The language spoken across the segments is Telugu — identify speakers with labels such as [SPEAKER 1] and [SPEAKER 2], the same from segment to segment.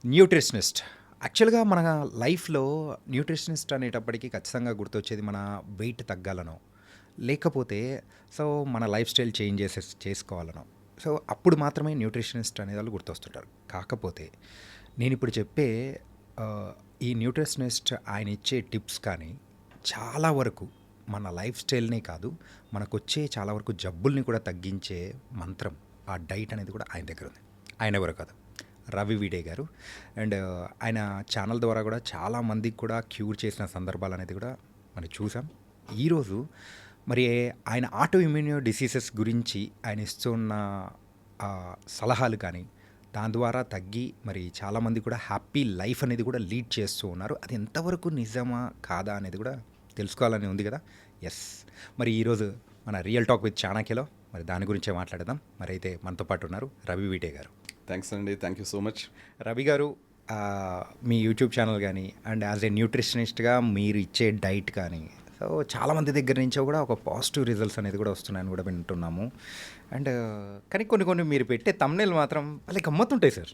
[SPEAKER 1] న్యూట్రిషనిస్ట్. యాక్చువల్‌గా మన లైఫ్‌లో న్యూట్రిషనిస్ట్ అనేటప్పటికి ఖచ్చితంగా గుర్తొచ్చేది మన వెయిట్ తగ్గాలనో, లేకపోతే సో, మన లైఫ్ స్టైల్ చేంజ్ చేసుకోవాలనో. సో, అప్పుడు మాత్రమే న్యూట్రిషనిస్ట్ అనేవాళ్ళు గుర్తొస్తుంటారు. కాకపోతే నేనిప్పుడు చెప్పే ఈ న్యూట్రిషనిస్ట్ ఆయన ఇచ్చే టిప్స్ కానీ, చాలా వరకు మన లైఫ్ స్టైల్‌నే కాదు, మనకొచ్చే చాలా వరకు జబ్బుల్ని కూడా తగ్గించే మంత్రం, ఆ డైట్ అనేది కూడా ఆయన దగ్గర ఉంది. ఆయన ఎవరో కాదు, రవి వీడే గారు. అండ్ ఆయన ఛానల్ ద్వారా కూడా చాలా మందికి కూడా క్యూర్ చేసిన సందర్భాలు అనేది కూడా మనం చూసాం. ఈరోజు మరి ఆయన ఆటో ఇమ్యూన్ డిసీజెస్ గురించి ఆయన ఇస్తున్న సలహాలు కానీ, దాని ద్వారా తగ్గి మరి చాలామంది కూడా హ్యాపీ లైఫ్ అనేది కూడా లీడ్ చేస్తూ ఉన్నారు. అది ఎంతవరకు నిజమా కాదా అనేది కూడా తెలుసుకోవాలని ఉంది కదా. ఎస్, మరి ఈరోజు మన రియల్ టాక్ విత్ చాణక్యలో మరి దాని గురించే మాట్లాడదాం. మరి అయితే మనతో పాటు ఉన్నారు రవి వీటే గారు.
[SPEAKER 2] థ్యాంక్స్ అండి, thank you so much.
[SPEAKER 1] Ravi గారు, మీ యూట్యూబ్ ఛానల్ కానీ అండ్ యాజ్ ఏ న్యూట్రిషనిస్ట్గా మీరు ఇచ్చే డైట్ కానీ, సో చాలామంది దగ్గర నుంచో కూడా ఒక పాజిటివ్ రిజల్ట్స్ అనేది కూడా వస్తున్నాయని కూడా వింటున్నాము. అండ్ కానీ కొన్ని మీరు పెట్టే తమ్నేల్ మాత్రం వాళ్ళకి గమ్మత్తుంటాయి సార్.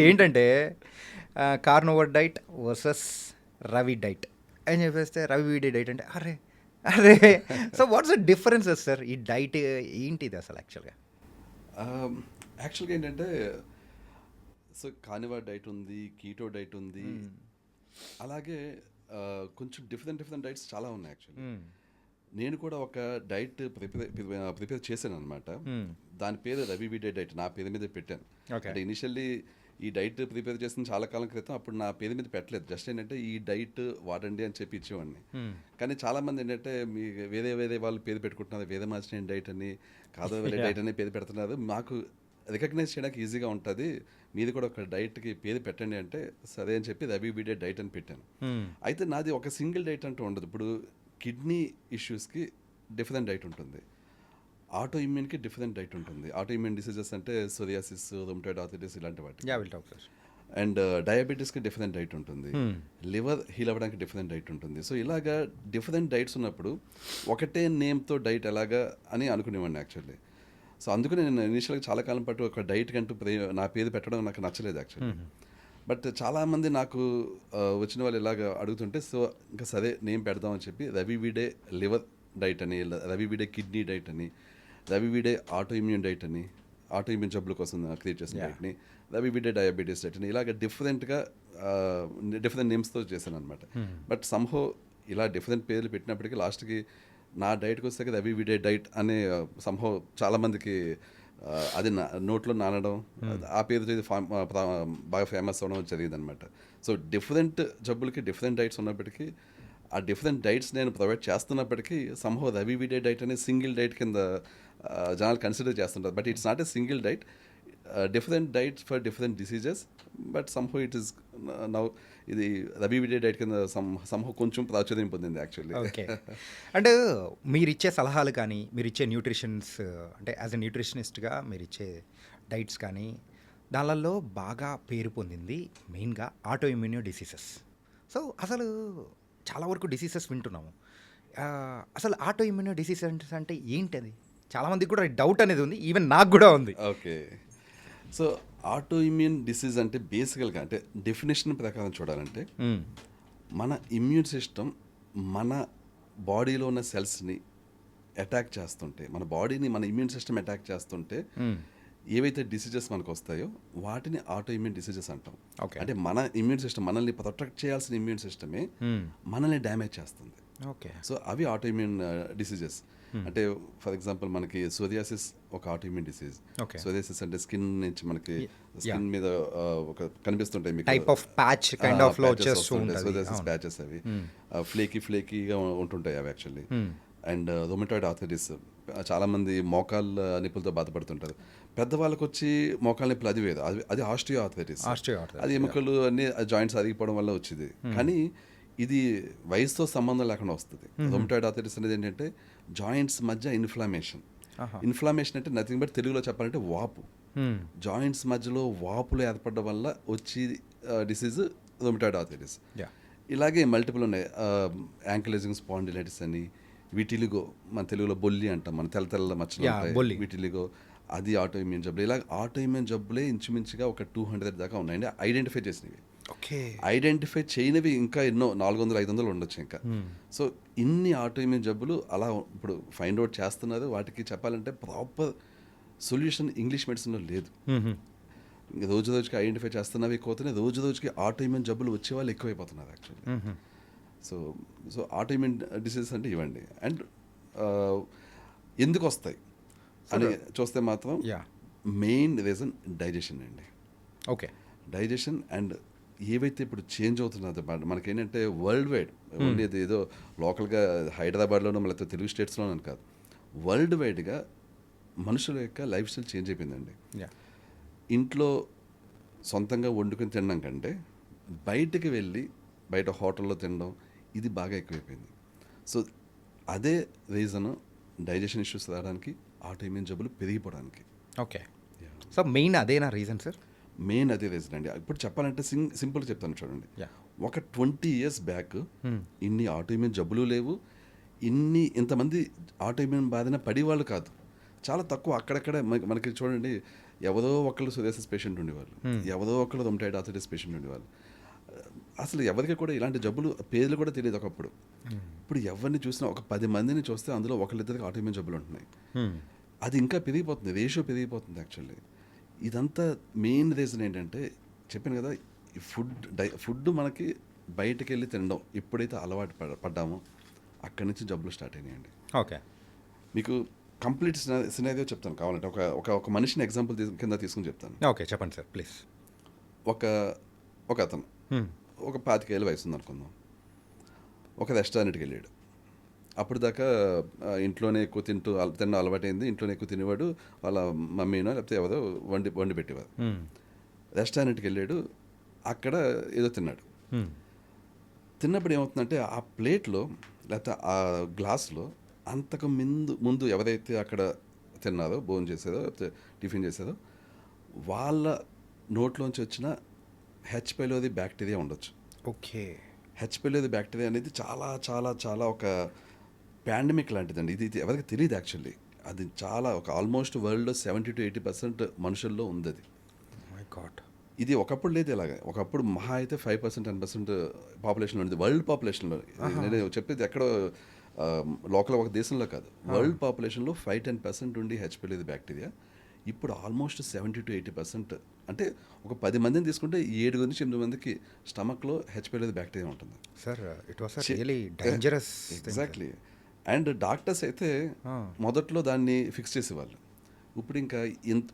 [SPEAKER 1] ఏంటంటే కార్నోవర్ డైట్ వర్సెస్ రవి డైట్ అని చెప్పేస్తే, రవి వీడి డైట్ అంటే అరే అరే so what's the differences sir? ఈ డైట్ ఏంటిది అసలు యాక్చువల్గా?
[SPEAKER 2] యాక్చువల్గా ఏంటంటే, సో కార్నివార్ డైట్ ఉంది, కీటో డైట్ ఉంది, అలాగే కొంచెం డిఫరెంట్ డైట్స్ చాలా ఉన్నాయి యాక్చువల్లీ. నేను కూడా ఒక డైట్ ప్రిపేర్ చేశాను అనమాట. దాని పేరు రవి వీడే డైట్, నా పేరు మీద పెట్టాను. అంటే ఇనిషియల్లీ ఈ డైట్ ప్రిపేర్ చేసిన చాలా కాలం క్రితం, అప్పుడు నా పేరు మీద పెట్టలేదు, జస్ట్ ఏంటంటే ఈ డైట్ వాడండి అని చెప్పి ఇచ్చేవాడిని. కానీ చాలామంది ఏంటంటే మీ వేరే వాళ్ళు పేరు పెట్టుకుంటున్నారు, వేరే మార్చిన డైట్ అని, కాదో వేరే డైట్ అని పేరు పెడుతున్నారు. మాకు రికగ్నైజ్ చేయడానికి ఈజీగా ఉంటుంది, మీది కూడా ఒక డైట్కి పేరు పెట్టండి అంటే సరే అని చెప్పి రవి వీడే డైట్ అని పెట్టాను. అయితే నాది ఒక సింగిల్ డైట్ అంటూ ఉండదు. ఇప్పుడు కిడ్నీ ఇష్యూస్కి డిఫరెంట్ డైట్ ఉంటుంది, ఆటో ఇమ్యూన్కి డిఫరెంట్ డైట్ ఉంటుంది. ఆటో ఇమ్యూన్ డిసీజెస్ అంటే సోరియాసిస్, రొమటాయిడ్ ఆర్థరైటిస్ ఇలాంటి వాటి. అండ్ డయాబెటీస్కి డిఫరెంట్ డైట్ ఉంటుంది, లివర్ హీల్ అవ్వడానికి డిఫరెంట్ డైట్ ఉంటుంది. సో ఇలాగా డిఫరెంట్ డైట్స్ ఉన్నప్పుడు ఒకటే నేమ్తో డైట్ ఎలాగా అని అనుకునేవాడిని యాక్చువల్లీ. సో అందుకని నేను ఇనిషియల్గా చాలా కాలం పాటు ఒక డైట్ కంటూ నా పేరు పెట్టడం నాకు నచ్చలేదు యాక్చువల్లీ. బట్ చాలామంది నాకు వచ్చిన వాళ్ళు ఇలాగ అడుగుతుంటే, సో ఇంకా సరే నేమ్ పెడదామని చెప్పి రవి వీడే లివర్ డైట్ అని, రవి వీడే కిడ్నీ డైట్ అని, రవి వీడే ఆటో ఇమ్యూన్ డైట్ అని, ఆటో ఇమ్యూన్ జబ్బుల కోసం క్రియేట్ చేసిన డైట్ని, రవి వీడే డయాబెటీస్ డైట్ అని, ఇలాగ డిఫరెంట్ నేమ్స్తో చేశాను అనమాట. బట్ సంహో ఇలా డిఫరెంట్ పేర్లు పెట్టినప్పటికీ లాస్ట్కి నా డైట్కి వస్తే రవి వీడే డైట్ అనే సంహో చాలామందికి అది నోట్లో నానడం, ఆ పేరుతో బాగా ఫేమస్ అవ్వడం జరిగింది అనమాట. సో డిఫరెంట్ జబ్బులకి డిఫరెంట్ డైట్స్ ఉన్నప్పటికీ, ఆ డిఫరెంట్ డైట్స్ నేను ప్రొవైడ్ చేస్తున్నప్పటికీ సంహో రవి వీడే డైట్ అనే సింగిల్ డైట్ కింద జనాలు కన్సిడర్ చేస్తుంటారు. But it's not a single diet, different diets for different diseases. But somehow it is now ఇది రవి వీడే డైట్ కింద సంహో కొంచెం ప్రాచుర్యం పొందింది యాక్చువల్లీ.
[SPEAKER 1] ఓకే. అండ్ మీరిచ్చే సలహాలు కానీ, మీరిచ్చే న్యూట్రిషన్స్ అంటే యాజ్ ఎ న్యూట్రిషనిస్ట్గా మీరిచ్చే డైట్స్ కానీ, దానిలలో బాగా పేరు పొందింది మెయిన్గా ఆటో ఇమ్యూన్ డిసీజెస్. సో అసలు చాలా వరకు డిసీజెస్ వింటున్నాము. అసలు ఆటో ఇమ్యూన్ డిసీజెస్ అంటే ఏంటది? చాలామందికి కూడా డౌట్ అనేది ఉంది, ఈవెన్ నాకు కూడా ఉంది.
[SPEAKER 2] Okay, so auto immune disease అంటే బేసికల్గా అంటే డెఫినేషన్ ప్రకారం చూడాలంటే, మన ఇమ్యూన్ సిస్టమ్ మన బాడీలో ఉన్న సెల్స్ని అటాక్ చేస్తుంటే, మన బాడీని మన ఇమ్యూన్ సిస్టమ్ అటాక్ చేస్తుంటే ఏవైతే డిసీజెస్ మనకు వస్తాయో వాటిని ఆటో ఇమ్యూన్ డిసీజెస్ అంటాం. అంటే మన ఇమ్యూన్ సిస్టమ్, మనల్ని ప్రొటెక్ట్ చేయాల్సిన ఇమ్యూన్ సిస్టమే మనల్ని డ్యామేజ్ చేస్తుంది.
[SPEAKER 1] ఓకే,
[SPEAKER 2] సో అవి ఆటో ఇమ్యూన్ డిసీజెస్. అంటే ఫర్ ఎగ్జాంపుల్ మనకి సోరియాసిస్ ఒక ఆటో ఇమ్యూన్ డిసీజ్. సోరియాసిస్ అంటే స్కిన్ నుంచి మనకి స్కిన్ మీద ఒక కనిపిస్తుంటాయి మీకు
[SPEAKER 1] type of patch kind of లో వచ్చేస్తుంటది.
[SPEAKER 2] సోరియాసిస్ ప్యాచెస్ అవి ఫ్లేకీగా ఉంటుంటాయి అవి యాక్చువల్లీ. అండ్ రొమటాయిడ్ ఆర్థరైటిస్, చాలామంది మోకాళ్ళ నొప్పులతో బాధపడుతుంటారు. పెద్దవాళ్ళకి వచ్చి మోకాళ్ళ నొప్పులు అది వేరు, అది ఆస్టియో ఆర్థరైటిస్. అది ఎముకలు అన్ని జాయింట్స్ అరిగిపోవడం వల్ల వచ్చింది. కానీ ఇది వయసుతో సంబంధం లేకుండా వస్తుంది. రొమటాయిడ్ ఆర్థరైటిస్ అనేది ఏంటంటే జాయింట్స్ మధ్య ఇన్ఫ్లమేషన్ అంటే నథింగ్ బట్ తెలుగులో చెప్పాలంటే వాపు. జాయింట్స్ మధ్యలో వాపులు ఏర్పడడం వల్ల వచ్చి డిసీజ్ రొమటాయిడ్ ఆర్థరైటిస్. ఇలాగే మల్టిపుల్ ఉన్నాయి, యాంకిలైజింగ్ స్పాండిలైటిస్ అని, విటిలిగో, మన తెలుగులో బొల్లి అంటాం, మన తెల్ల మచ్చలు ఉంటాయి, విటిలిగో. అది ఆటో ఇమ్యూన్ జబ్బులు. ఇలా ఆటో ఇమ్యూన్ జబ్బులే ఇంచుమించుగా ఒక 200 దాకా ఉన్నాయండి ఐడెంటిఫై చేసినవి.
[SPEAKER 1] ఓకే.
[SPEAKER 2] ఐడెంటిఫై చేయనివి ఇంకా ఎన్నో 400, 500 ఉండొచ్చు ఇంకా. సో ఇన్ని ఆటో ఇమ్యూన్ జబ్బులు అలా ఇప్పుడు ఫైండ్ అవుట్ చేస్తున్నారు. వాటికి చెప్పాలంటే ప్రాపర్ సొల్యూషన్ ఇంగ్లీష్ మెడిసిన్లో లేదు. ఇంకా రోజు రోజుకి ఐడెంటిఫై చేస్తున్నవి ఎక్కువవుతున్నాయి. రోజు రోజుకి ఆటో ఇమ్యూన్ జబ్బులు వచ్చే వాళ్ళు ఎక్కువైపోతున్నారు actually. So so auto immune diseases అంటే ఇవ్వండి. అండ్ ఎందుకు వస్తాయి అని చూస్తే మాత్రం
[SPEAKER 1] యా.
[SPEAKER 2] మెయిన్ రీజన్ డైజెషన్ అండి.
[SPEAKER 1] ఓకే.
[SPEAKER 2] డైజెషన్ అండ్ ఏవైతే ఇప్పుడు చేంజ్ అవుతున్నదో మనకేంటంటే వరల్డ్ వైడ్, ఓన్లీ అది ఏదో లోకల్గా హైదరాబాద్లోనో లేకపోతే తెలుగు స్టేట్స్లోనో కాదు, వరల్డ్ వైడ్గా మనుషుల యొక్క లైఫ్ స్టైల్ చేంజ్ అయిపోయిందండి.
[SPEAKER 1] యా.
[SPEAKER 2] ఇంట్లో సొంతంగా వండుకొని తినడం కంటే బయటికి వెళ్ళి బయట హోటల్లో తినడం ఇది బాగా ఎక్కువైపోయింది. సో అదే రీజను డైజెషన్ ఇష్యూస్ రావడానికి, ఆటో ఇమ్యూన్ జబ్బులు పెరిగిపోవడానికి.
[SPEAKER 1] ఓకే. సో మెయిన్ అదేనా రీజన్ సార్?
[SPEAKER 2] మెయిన్ అదే రీజన్ అండి. ఇప్పుడు చెప్పాలంటే సింపుల్గా చెప్తాను చూడండి.
[SPEAKER 1] యా.
[SPEAKER 2] ఒక 20 years బ్యాక్ ఇన్ని ఆటో ఇమ్యూన్ జబ్బులు లేవు, ఇంతమంది ఆటో ఇమ్యూన్ బాధిన పడేవాళ్ళు కాదు. చాలా తక్కువ. అక్కడక్కడ మనకి చూడండి, ఎవరో ఒకళ్ళు సోరియాసిస్ పేషెంట్ ఉండేవాళ్ళు, ఎవరో ఒకళ్ళు రొమటాయిడ్ ఆర్థరైటిస్ పేషెంట్ ఉండేవాళ్ళు. అసలు ఎవరికి కూడా ఇలాంటి జబ్బులు పేర్లు కూడా తెలియదు ఒకప్పుడు. ఇప్పుడు ఎవరిని చూసినా ఒక 10 మందిని చూస్తే అందులో ఒకళ్ళిద్దరికి ఆటో ఇమ్యూన్ జబ్బులు ఉంటున్నాయి. అది ఇంకా పెరిగిపోతుంది, రేషియో పెరిగిపోతుంది యాక్చువల్లీ. ఇదంతా మెయిన్ రీజన్ ఏంటంటే చెప్పాను కదా, ఈ ఫుడ్ మనకి బయటకు వెళ్ళి తినడం ఎప్పుడైతే అలవాటు పడ్డామో అక్కడి నుంచి జబ్బులు స్టార్ట్ అయినాయండి.
[SPEAKER 1] ఓకే.
[SPEAKER 2] మీకు కంప్లీట్ సినారియో చెప్తాను కావాలంటే. ఒక మనిషిని ఎగ్జాంపుల్ కింద తీసుకుని చెప్తాను.
[SPEAKER 1] ఓకే, చెప్పండి సార్ ప్లీజ్.
[SPEAKER 2] ఒక అతను ఒక 25 ఏళ్ళ వయసు ఉంది అనుకుందాం. ఒక రెస్టారెంట్కి వెళ్ళాడు. అప్పుడు దాకా ఇంట్లోనే ఎక్కువ తిన్న అలవాటైంది. ఇంట్లోనే ఎక్కువ తినేవాడు. వాళ్ళ మమ్మీనో లేకపోతే ఎవరో వండి పెట్టేవారు. రెస్టారెంట్కి వెళ్ళాడు. అక్కడ ఏదో తిన్నాడు. తిన్నప్పుడు ఏమవుతుందంటే ఆ ప్లేట్లో లేకపోతే ఆ గ్లాస్లో అంతకు ముందు ఎవరైతే అక్కడ తిన్నారో, భోజనం చేసేదో లేకపోతే టిఫిన్ చేసేదో, వాళ్ళ నోట్లోంచి వచ్చిన హెచ్ పైలోది బ్యాక్టీరియా ఉండొచ్చు.
[SPEAKER 1] ఓకే.
[SPEAKER 2] హెచ్ పైలోది బ్యాక్టీరియా అనేది చాలా చాలా చాలా ఒక పాండమిక్ లాంటిదండి. ఇది ఎవరికి తెలియదు యాక్చువల్లీ. అది చాలా ఒక ఆల్మోస్ట్ వరల్డ్లో 70 to 80% మనుషుల్లో ఉంది అది.
[SPEAKER 1] My God.
[SPEAKER 2] ఇది ఒకప్పుడు లేదు ఇలాగా. ఒకప్పుడు మహా అయితే 5%, 10% పాపులేషన్లో ఉంది, వరల్డ్ పాపులేషన్లో. నేను చెప్పేది ఎక్కడో లోకల్ ఒక దేశంలో కాదు, వరల్డ్ పాపులేషన్లో 5-10% ఉండి హెచ్ పైలోది బ్యాక్టీరియా. ఇప్పుడు ఆల్మోస్ట్ 70 to 80%, అంటే ఒక 10 మందిని తీసుకుంటే 7 నుంచి 8 మందికి స్టమక్లో హెచ్ పైలోది బ్యాక్టీరియా ఉంటుంది.
[SPEAKER 1] Sir it was really dangerous.
[SPEAKER 2] Exactly. And doctors అయితే మొదట్లో దాన్ని ఫిక్స్ చేసేవాళ్ళు. ఇప్పుడు ఇంకా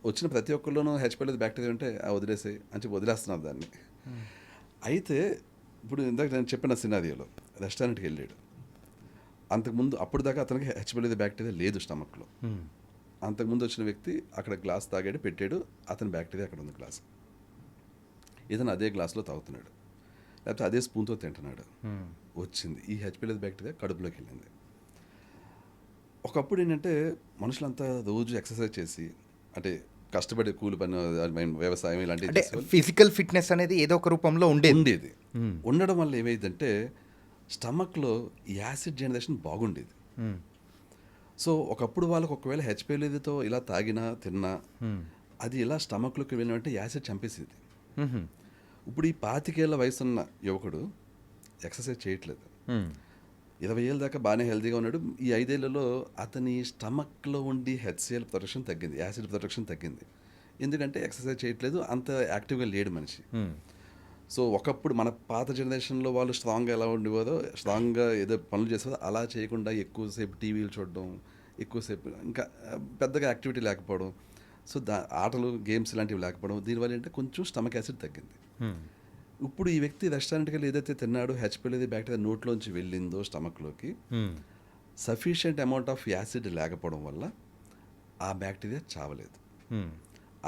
[SPEAKER 2] వచ్చిన ప్రతి ఒక్కరిలోనూ హెచ్ పైలోది బ్యాక్టీరియా ఉంటే వదిలేసే అని చెప్పి వదిలేస్తున్నారు దాన్ని. అయితే ఇప్పుడు ఇందాక నేను చెప్పిన సినారియోలో రెస్టారెంట్కి వెళ్ళాడు. అంతకుముందు అప్పుడు దాకా అతనికి హెచ్ పైలోది బ్యాక్టీరియా లేదు స్టమక్లో. అంతకుముందు వచ్చిన వ్యక్తి అక్కడ గ్లాస్ తాగాడు, పెట్టాడు, అతని బ్యాక్టీరియా అక్కడ ఉంది గ్లాస్. ఇతను అదే గ్లాస్లో తాగుతున్నాడు, లేకపోతే అదే స్పూన్తో తింటున్నాడు. వచ్చింది ఈ హెచ్ పైలోది బ్యాక్టీరియా కడుపులోకి వెళ్ళింది. ఒకప్పుడు ఏంటంటే మనుషులంతా రోజు ఎక్సర్సైజ్ చేసి, అంటే కష్టపడి కూలి పని, వ్యవసాయం ఇలాంటివి
[SPEAKER 1] ఫిజికల్ ఫిట్నెస్ అనేది ఏదో ఒక రూపంలో ఉండేది.
[SPEAKER 2] ఉండడం వల్ల ఏమైందంటే స్టమక్లో యాసిడ్ జనరేషన్ బాగుండేది. సో ఒకప్పుడు వాళ్ళకి ఒకవేళ హెచ్ పైలోదితో ఇలా తాగినా తిన్నా అది ఇలా స్టమక్లోకి వెళ్ళినట్టే యాసిడ్ చంపేసేది. ఇప్పుడు ఈ 25 ఏళ్ళ వయసున్న యువకుడు ఎక్సర్సైజ్ చేయట్లేదు. 20 ఏళ్ళ దాకా బాగానే హెల్తీగా ఉన్నాడు. ఈ 5 ఏళ్లలో అతని స్టమక్లో ఉండి హెచ్సిఎల్ ప్రొడక్షన్ తగ్గింది, యాసిడ్ ప్రొడక్షన్ తగ్గింది. ఎందుకంటే ఎక్సర్సైజ్ చేయట్లేదు, అంత యాక్టివ్గా లేడు మనిషి. సో ఒకప్పుడు మన పాత జనరేషన్లో వాళ్ళు స్ట్రాంగ్గా ఎలా ఉండేవారో, స్ట్రాంగ్గా ఏదో పనులు చేసేవారో అలా చేయకుండా ఎక్కువసేపు టీవీలు చూడడం, ఎక్కువసేపు ఇంకా పెద్దగా యాక్టివిటీ లేకపోవడం, సో ఆటలు గేమ్స్ ఇలాంటివి లేకపోవడం, దీనివల్ల ఏంటంటే కొంచెం స్టమక్ యాసిడ్ తగ్గింది. ఇప్పుడు ఈ వ్యక్తి రెస్టారెంట్కి వెళ్ళి ఏదైతే తిన్నాడో, హెచ్ పైలోది బ్యాక్టీరియా నోట్లోంచి వెళ్ళిందో స్టమక్లోకి, సఫిషియంట్ అమౌంట్ ఆఫ్ యాసిడ్ లేకపోవడం వల్ల ఆ బ్యాక్టీరియా చావలేదు.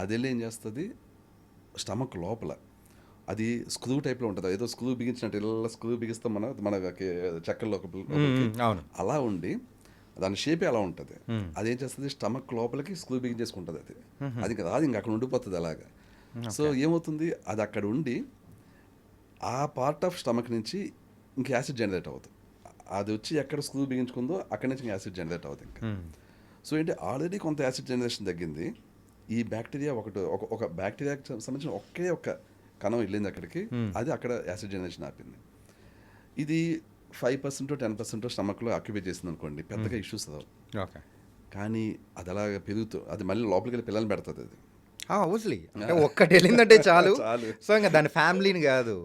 [SPEAKER 2] అది వెళ్ళి ఏం చేస్తుంది, స్టమక్ లోపల అది స్క్రూ టైప్లో ఉంటుంది, ఏదో స్క్రూ బిగించినట్టు ఇలా స్క్రూ బిగిస్తాం మన చెక్కల్లో అలా ఉండి దాని షేపే అలా ఉంటుంది. అదేం చేస్తుంది, స్టమక్ లోపలికి స్క్రూ బిగించేసుకుంటుంది. అది ఇంకా రాదు, ఇంకా అక్కడ ఉండిపోతుంది అలాగా. సో ఏమవుతుంది, అది అక్కడ ఉండి ఆ పార్ట్ ఆఫ్ స్టమక్ నుంచి ఇంక యాసిడ్ జనరేట్ అవుతుంది. అది వచ్చి ఎక్కడ స్క్రూ బిగించుకుందో అక్కడి నుంచి యాసిడ్ జనరేట్ అవుతుంది ఇంకా. సో ఏంటి, ఆల్రెడీ కొంత యాసిడ్ జనరేషన్ తగ్గింది, ఈ బ్యాక్టీరియా ఒక బ్యాక్టీరియాకి సంబంధించిన ఒకే ఒక కణం వెళ్ళింది అక్కడికి, అది అక్కడ యాసిడ్ జనరేషన్ ఆపింది. ఇది 5% 10% స్టమక్లో ఆక్యుపై చేసింది అనుకోండి, పెద్దగా ఇష్యూస్ అవ్వవు.
[SPEAKER 1] ఓకే.
[SPEAKER 2] కానీ అది అలాగ పెరుగుతూ అది మళ్ళీ లోపలికి వెళ్ళి పిల్లల్ని పెడుతుంది అది.
[SPEAKER 1] ఆబ్వియస్లీ. అంటే ఒక్కటి వెళ్ళిందంటే చాలు.
[SPEAKER 2] చాలు.
[SPEAKER 1] సో ఇంక దాని ఫ్యామిలీని కాదు,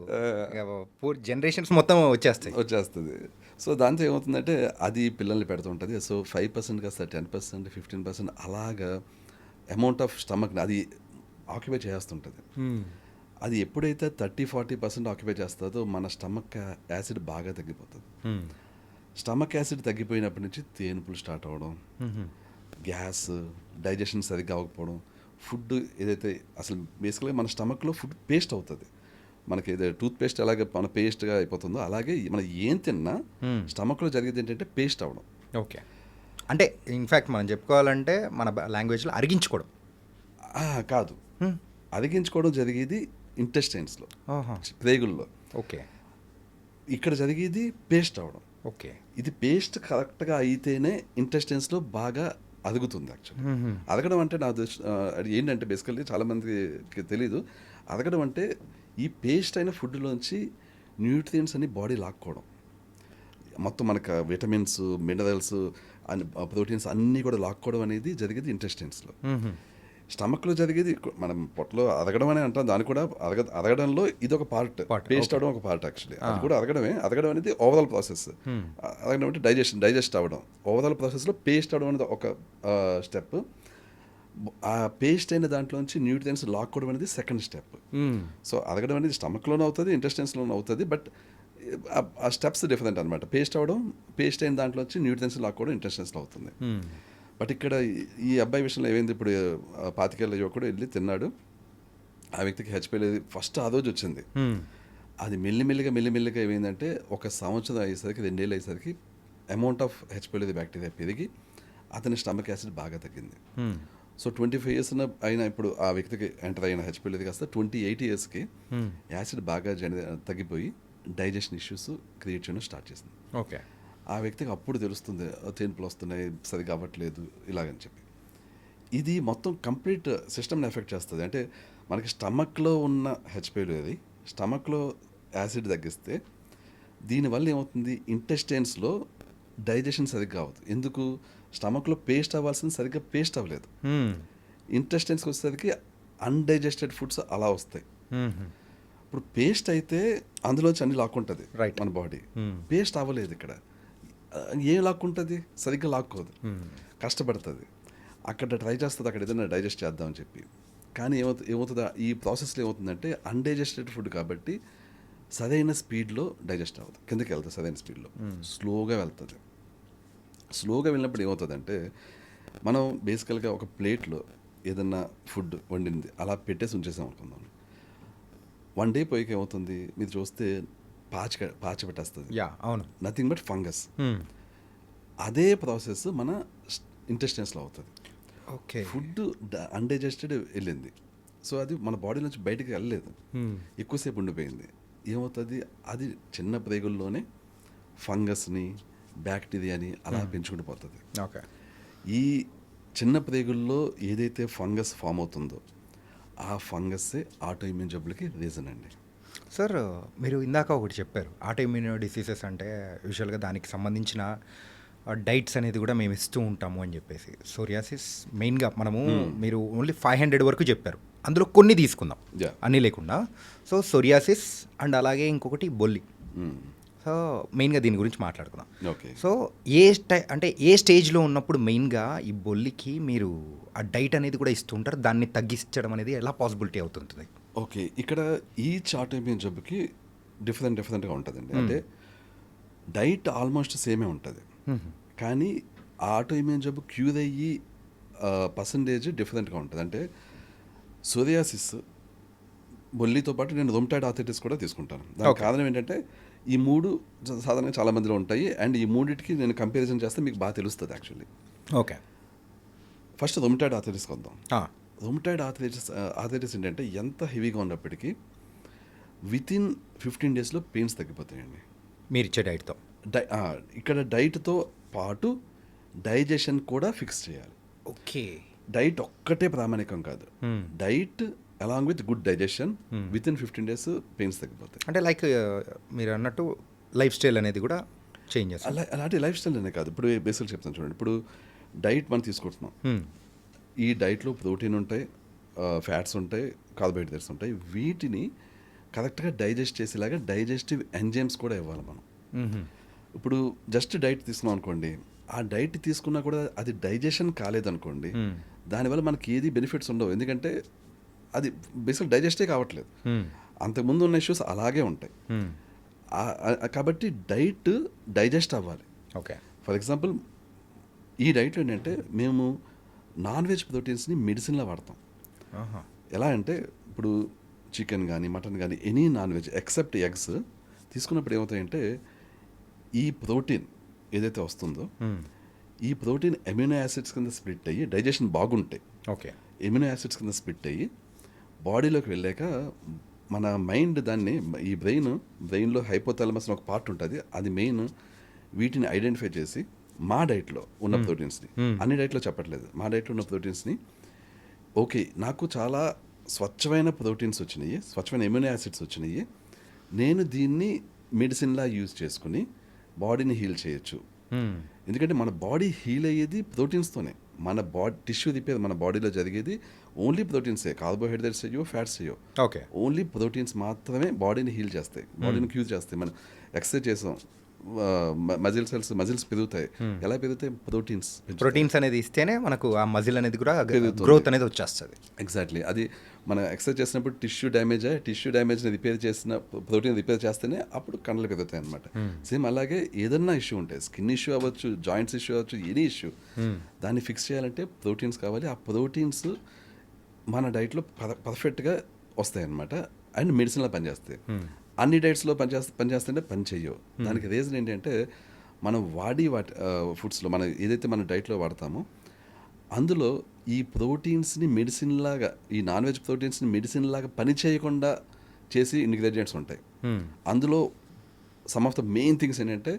[SPEAKER 1] ఇక పూర్ జనరేషన్స్ మొత్తం వచ్చేస్తాయి.
[SPEAKER 2] వచ్చేస్తుంది. సో దాంతో ఏమవుతుందంటే అది పిల్లల్ని పెడుతుంటుంది. సో 5% కాస్త 10%, 15% అలాగా అమౌంట్ ఆఫ్ స్టమక్ని అది ఆక్యుపై చేస్తుంటుంది. అది ఎప్పుడైతే 30-40% ఆక్యుపై చేస్తుందో మన స్టమక్ యాసిడ్ బాగా తగ్గిపోతుంది. స్టమక్ యాసిడ్ తగ్గిపోయినప్పటి నుంచి తేనుపులు స్టార్ట్ అవ్వడం, గ్యాస్, డైజెషన్ సరిగ్గా అవ్వకపోవడం, ఫుడ్ ఏదైతే అసలు బేసికల్గా మన స్టమక్లో ఫుడ్ పేస్ట్ అవుతుంది. మనకి ఏదో టూత్ పేస్ట్ ఎలాగ మన పేస్ట్గా అయిపోతుందో అలాగే మనం ఏం తిన్నా స్టమక్లో జరిగేది ఏంటంటే పేస్ట్ అవ్వడం.
[SPEAKER 1] ఓకే. అంటే ఇన్ఫ్యాక్ట్ మనం చెప్పుకోవాలంటే మన లాంగ్వేజ్లో అరిగించుకోవడం
[SPEAKER 2] కాదు, అరిగించుకోవడం జరిగేది ఇంటెస్టైన్స్లో,
[SPEAKER 1] ఓహో.
[SPEAKER 2] ప్రేగుల్లో.
[SPEAKER 1] ఓకే.
[SPEAKER 2] ఇక్కడ జరిగేది పేస్ట్ అవ్వడం.
[SPEAKER 1] ఓకే.
[SPEAKER 2] ఇది పేస్ట్ కరెక్ట్గా అయితేనే ఇంటెస్టైన్స్లో బాగా అదుగుతుంది. యాక్చువల్లీ అదగడం అంటే నా అది ఏంటంటే బేసికల్లీ చాలామందికి తెలీదు. అదగడం అంటే ఈ పేస్ట్ అయిన ఫుడ్లోంచి న్యూట్రియంట్స్ అన్ని బాడీ లాక్కోవడం, మొత్తం మనకు విటమిన్స్, మినరల్స్, ప్రోటీన్స్ అన్నీ కూడా లాక్కోవడం అనేది జరిగేది ఇంటెస్టైన్స్లో. స్టమక్లో జరిగేది మనం పొట్టలో అరగడం అని అంటాం, దాని కూడా అరగడంలో ఇది ఒక పార్ట్, పేస్ట్ అవడం ఒక పార్ట్. యాక్చువల్లీ అది కూడా అరగడం అనేది ఓవరాల్ ప్రాసెస్. అరగడం అంటే డైజెస్ట్ అవ్వడం, ఓవరాల్ ప్రాసెస్లో పేస్ట్ అవడం అనేది ఒక స్టెప్. ఆ పేస్ట్ అయిన దాంట్లోంచి న్యూట్రియన్స్ లాక్కోవడం అనేది సెకండ్ స్టెప్. సో అరగడం అనేది స్టమక్లోనే అవుతుంది, ఇంటెస్టైన్స్లోనే అవుతుంది, బట్ ఆ స్టెప్స్ డిఫరెంట్ అనమాట. పేస్ట్ అవడం, పేస్ట్ అయిన దాంట్లోంచి న్యూట్రియన్స్ లాక్కోవడం ఇంటెస్టైన్స్లో అవుతుంది. బట్ ఇక్కడ ఈ అబ్బాయి విషయంలో ఏమైంది, ఇప్పుడు 25 ఏళ్ళ యువకుడు వెళ్ళి తిన్నాడు, ఆ వ్యక్తికి హెచ్పైవి ఫస్ట్ ఆ రోజు వచ్చింది. అది మెల్లిమెల్లిగా ఏమైందంటే 1 సంవత్సరం అయ్యేసరికి, 2 ఏళ్ళు అయ్యేసరికి అమౌంట్ ఆఫ్ హెచ్పైవి బ్యాక్టీరియా పెరిగి అతని స్టమక్ యాసిడ్ బాగా తగ్గింది. సో 25 ఇయర్స్ అయినా ఇప్పుడు ఆ వ్యక్తికి ఎంటర్ అయిన హెచ్పైవి కాస్త 28 ఇయర్స్కి యాసిడ్ బాగా తగ్గిపోయి డైజెషన్ ఇష్యూస్ క్రియేట్ చేయడం స్టార్ట్ చేసింది.
[SPEAKER 1] ఓకే.
[SPEAKER 2] ఆ వ్యక్తికి అప్పుడు తెలుస్తుంది తేన్పులు వస్తున్నాయి, సరిగా అవ్వట్లేదు ఇలాగని చెప్పి. ఇది మొత్తం కంప్లీట్ సిస్టమ్ని ఎఫెక్ట్ చేస్తుంది. అంటే మనకి స్టమక్లో ఉన్న హెచ్పైవి అది స్టమక్లో యాసిడ్ తగ్గిస్తే దీనివల్ల ఏమవుతుంది, ఇంటెస్టైన్స్లో డైజెషన్ సరిగ్గా అవ్వదు. ఎందుకు, స్టమక్లో పేస్ట్ అవ్వాల్సింది సరిగ్గా పేస్ట్ అవ్వలేదు. ఇంటెస్టైన్స్కి వచ్చేసరికి అన్డైజెస్టెడ్ ఫుడ్స్ అలా వస్తాయి. ఇప్పుడు పేస్ట్ అయితే అందులోంచి అన్ని లాక్కుంటుంది మన బాడీ. పేస్ట్ అవ్వలేదు ఇక్కడ, ఏం లాక్కుంటుంది, సరిగ్గా లాక్కోదు, కష్టపడుతుంది, అక్కడ ట్రై చేస్తుంది అక్కడ ఏదైనా డైజెస్ట్ చేద్దామని చెప్పి. కానీ ఏమవుతుందా, ఈ ప్రాసెస్లో ఏమవుతుందంటే అన్డైజెస్టెడ్ ఫుడ్ కాబట్టి సరైన స్పీడ్లో డైజెస్ట్ అవ్వదు, కిందకి వెళ్తుంది, సరైన స్పీడ్లో స్లోగా వెళ్తుంది. స్లోగా వెళ్ళినప్పుడు ఏమవుతుందంటే మనం బేసికల్గా ఒక ప్లేట్లో ఏదన్నా ఫుడ్ వండింది అలా పెట్టేసి ఉంచేసాం అనుకుందాం, 1 డే పోయికి ఏమవుతుంది, మీరు చూస్తే పాచి పెట్టేస్తుంది.
[SPEAKER 1] అవును.
[SPEAKER 2] Nothing but fungus. అదే ప్రాసెస్ మన ఇంటెస్టైన్స్లో అవుతుంది.
[SPEAKER 1] ఓకే.
[SPEAKER 2] ఫుడ్ అన్డైజెస్టెడ్ వెళ్ళింది, సో అది మన బాడీ నుంచి బయటికి వెళ్ళలేదు, ఎక్కువసేపు ఉండిపోయింది. ఏమవుతుంది, అది చిన్న ప్రేగుల్లోనే ఫంగస్ని, బ్యాక్టీరియాని అలా పెంచుకుంటూ పోతుంది.
[SPEAKER 1] ఓకే. ఈ
[SPEAKER 2] చిన్న ప్రేగుల్లో ఏదైతే ఫంగస్ ఫామ్ అవుతుందో ఆ ఫంగస్సే ఆటోఇమ్యూన్ జబ్బులకి రీజన్ అండి.
[SPEAKER 1] సార్, మీరు ఇందాక ఒకటి చెప్పారు, ఆటోఇమ్యూన్ డిసీజెస్ అంటే యూజువల్గా దానికి సంబంధించిన డైట్స్ అనేది కూడా మేము ఇస్తూ ఉంటాము అని చెప్పేసి. సోరియాసిస్ మెయిన్గా మనము మీరు ఓన్లీ 500 వరకు చెప్పారు, అందులో కొన్ని తీసుకుందాం, అన్నీ లేకుండా. సో సోరియాసిస్ అండ్ అలాగే ఇంకొకటి బొల్లి. సో మెయిన్గా దీని గురించి మాట్లాడుకుందాం.
[SPEAKER 2] ఓకే.
[SPEAKER 1] సో అంటే ఏ స్టేజ్లో ఉన్నప్పుడు మెయిన్గా ఈ బొల్లికి మీరు ఆ డైట్ అనేది కూడా ఇస్తుంటారు, దాన్ని తగ్గించడం అనేది ఎలా పాసిబిలిటీ అవుతుంటుంది?
[SPEAKER 2] ఓకే, ఇక్కడ ఈచ్ ఆటోఇమ్యూన్ జబ్బుకి డిఫరెంట్గా ఉంటుందండి. అంటే డైట్ ఆల్మోస్ట్ సేమే ఉంటుంది, కానీ ఆటోఇమ్యూన్ జబ్బు క్యూర్ అయ్యి పర్సంటేజ్ డిఫరెంట్గా ఉంటుంది. అంటే సోరియాసిస్, బొల్లితో పాటు నేను రొమటాయిడ్ ఆర్థరైటిస్ కూడా తీసుకుంటాను. దానికి కారణం ఏంటంటే ఈ 3 సాధారణంగా చాలా మందిలో ఉంటాయి, అండ్ ఈ 3టికి నేను కంపారిజన్ చేస్తే మీకు బాగా తెలుస్తుంది యాక్చువల్లీ.
[SPEAKER 1] ఓకే.
[SPEAKER 2] ఫస్ట్ రొమటాయిడ్ ఆర్థరైటిస్కి వద్దాం. రొమటాయిడ్ ఆర్థరైటిస్ ఏంటంటే ఎంత హెవీగా ఉన్నప్పటికీ వితిన్ 15 డేస్లో పెయిన్స్ తగ్గిపోతాయండి
[SPEAKER 1] మీరు ఇచ్చే డైట్తో.
[SPEAKER 2] ఇక్కడ డైట్తో పాటు డైజెషన్ కూడా ఫిక్స్ చేయాలి.
[SPEAKER 1] ఓకే.
[SPEAKER 2] డైట్ ఒక్కటే ప్రామాణికం కాదు. Diet along with good digestion with in 15 days pains తగ్గిపోతాయి.
[SPEAKER 1] అంటే లైక్ మీరు అన్నట్టు లైఫ్ స్టైల్ అనేది కూడా చేంజ్ చేస్తాం.
[SPEAKER 2] అలాంటి లైఫ్ స్టైల్ అనే కాదు. ఇప్పుడు బేసిక్ చెప్తాను చూడండి. ఇప్పుడు డైట్ మనం తీసుకుంటున్నాం. ఈ డైట్లో ప్రోటీన్ ఉంటాయి, ఫ్యాట్స్ ఉంటాయి, కార్బోహైడ్రేట్స్ ఉంటాయి. వీటిని కరెక్ట్గా డైజెస్ట్ చేసేలాగా డైజెస్టివ్ ఎంజైమ్స్ కూడా ఇవ్వాలి మనం. ఇప్పుడు జస్ట్ డైట్ తీసుకున్నాం అనుకోండి, ఆ డైట్ తీసుకున్నా కూడా అది డైజెషన్ కాలేదనుకోండి, దానివల్ల మనకి ఏది బెనిఫిట్స్ ఉండవు. ఎందుకంటే అది బేసిక్ డైజెస్టే కావట్లేదు. అంతకుముందు ఉన్న ఇష్యూస్ అలాగే ఉంటాయి. కాబట్టి డైట్ డైజెస్ట్ అవ్వాలి.
[SPEAKER 1] ఓకే.
[SPEAKER 2] ఫర్ ఎగ్జాంపుల్ ఈ డైట్లో ఏంటంటే మేము నాన్ వెజ్ ప్రోటీన్స్ని మెడిసిన్లో వాడతాం. ఎలా అంటే ఇప్పుడు చికెన్ కానీ మటన్ కానీ any non veg except eggs తీసుకున్నప్పుడు ఏమవుతాయంటే ఈ ప్రోటీన్ ఏదైతే వస్తుందో ఈ ప్రోటీన్ ఎమినో యాసిడ్స్ కింద స్ప్లిట్ అయ్యి డైజెషన్ బాగుంటాయి.
[SPEAKER 1] ఓకే.
[SPEAKER 2] ఎమినో యాసిడ్స్ కింద స్ప్లిట్ అయ్యి బాడీలోకి వెళ్ళాక మన మైండ్ దాన్ని ఈ బ్రెయిన్లో హైపోథాలమస్ అని ఒక పార్ట్ ఉంటుంది. అది మెయిన్ వీటిని ఐడెంటిఫై చేసి మా డైట్లో ఉన్న ప్రోటీన్స్ని, అన్ని డైట్లో చెప్పట్లేదు, మా డైట్లో ఉన్న ప్రోటీన్స్ని ఓకే నాకు చాలా స్వచ్ఛమైన ప్రోటీన్స్ వచ్చినాయి, స్వచ్ఛమైన ఎమినో యాసిడ్స్ వచ్చినాయి, నేను దీన్ని మెడిసిన్లా యూజ్ చేసుకుని బాడీని హీల్ చేయొచ్చు. ఎందుకంటే మన బాడీ హీల్ అయ్యేది ప్రోటీన్స్తోనే. మన బాడీ టిష్యూ తిప్పేది మన బాడీలో జరిగేది ఓన్లీ ప్రోటీన్సే. కార్బోహైడ్రేట్స్ అయ్యో, ఫ్యాట్స్ అయ్యో,
[SPEAKER 1] ఓకే,
[SPEAKER 2] ఓన్లీ ప్రోటీన్స్ మాత్రమే బాడీని హీల్ చేస్తాయి, బాడీని క్యూజ్ చేస్తాయి. మనం ఎక్సర్సైజ్ చేసాం, మజిల్స్ పెరుగుతాయి. ఎలా పెరుగుతాయి?
[SPEAKER 1] ప్రోటీన్స్ అనేది ఇస్తేనే మనకు ఆ మజిల్ అనేది కూడా గ్రోత్ అనేది వచ్చేస్తుంది.
[SPEAKER 2] ఎగ్జాక్ట్లీ. అది మనం ఎక్సర్సైజ్ చేసినప్పుడు టిష్యూ డ్యామేజ్ని రిపేర్ చేసిన ప్రోటీన్ రిపేర్ చేస్తేనే అప్పుడు కండలు పెరుగుతాయి అనమాట. సేమ్ అలాగే ఏదన్నా ఇష్యూ ఉంటాయి, స్కిన్ ఇష్యూ అవ్వచ్చు, జాయింట్స్ ఇష్యూ అవ్వచ్చు, ఎనీ ఇష్యూ, దాన్ని ఫిక్స్ చేయాలంటే ప్రోటీన్స్ కావాలి. ఆ ప్రోటీన్స్ మన డైట్లో పర్ఫెక్ట్గా వస్తాయి అన్నమాట. అండ్ మెడిసిన్లో పనిచేస్తాయి. అన్ని డైట్స్లో పనిచేస్తుంటే పని చెయ్యవు. దానికి రీజన్ ఏంటంటే మనం వాడి ఫుడ్స్లో మనం ఏదైతే మన డైట్లో వాడతామో అందులో ఈ ప్రోటీన్స్ని మెడిసిన్ లాగా, ఈ నాన్ వెజ్ ప్రోటీన్స్ని మెడిసిన్ లాగా పని చేయకుండా చేసి ఇంగ్రీడియంట్స్ ఉంటాయి. అందులో some of the main things ఏంటంటే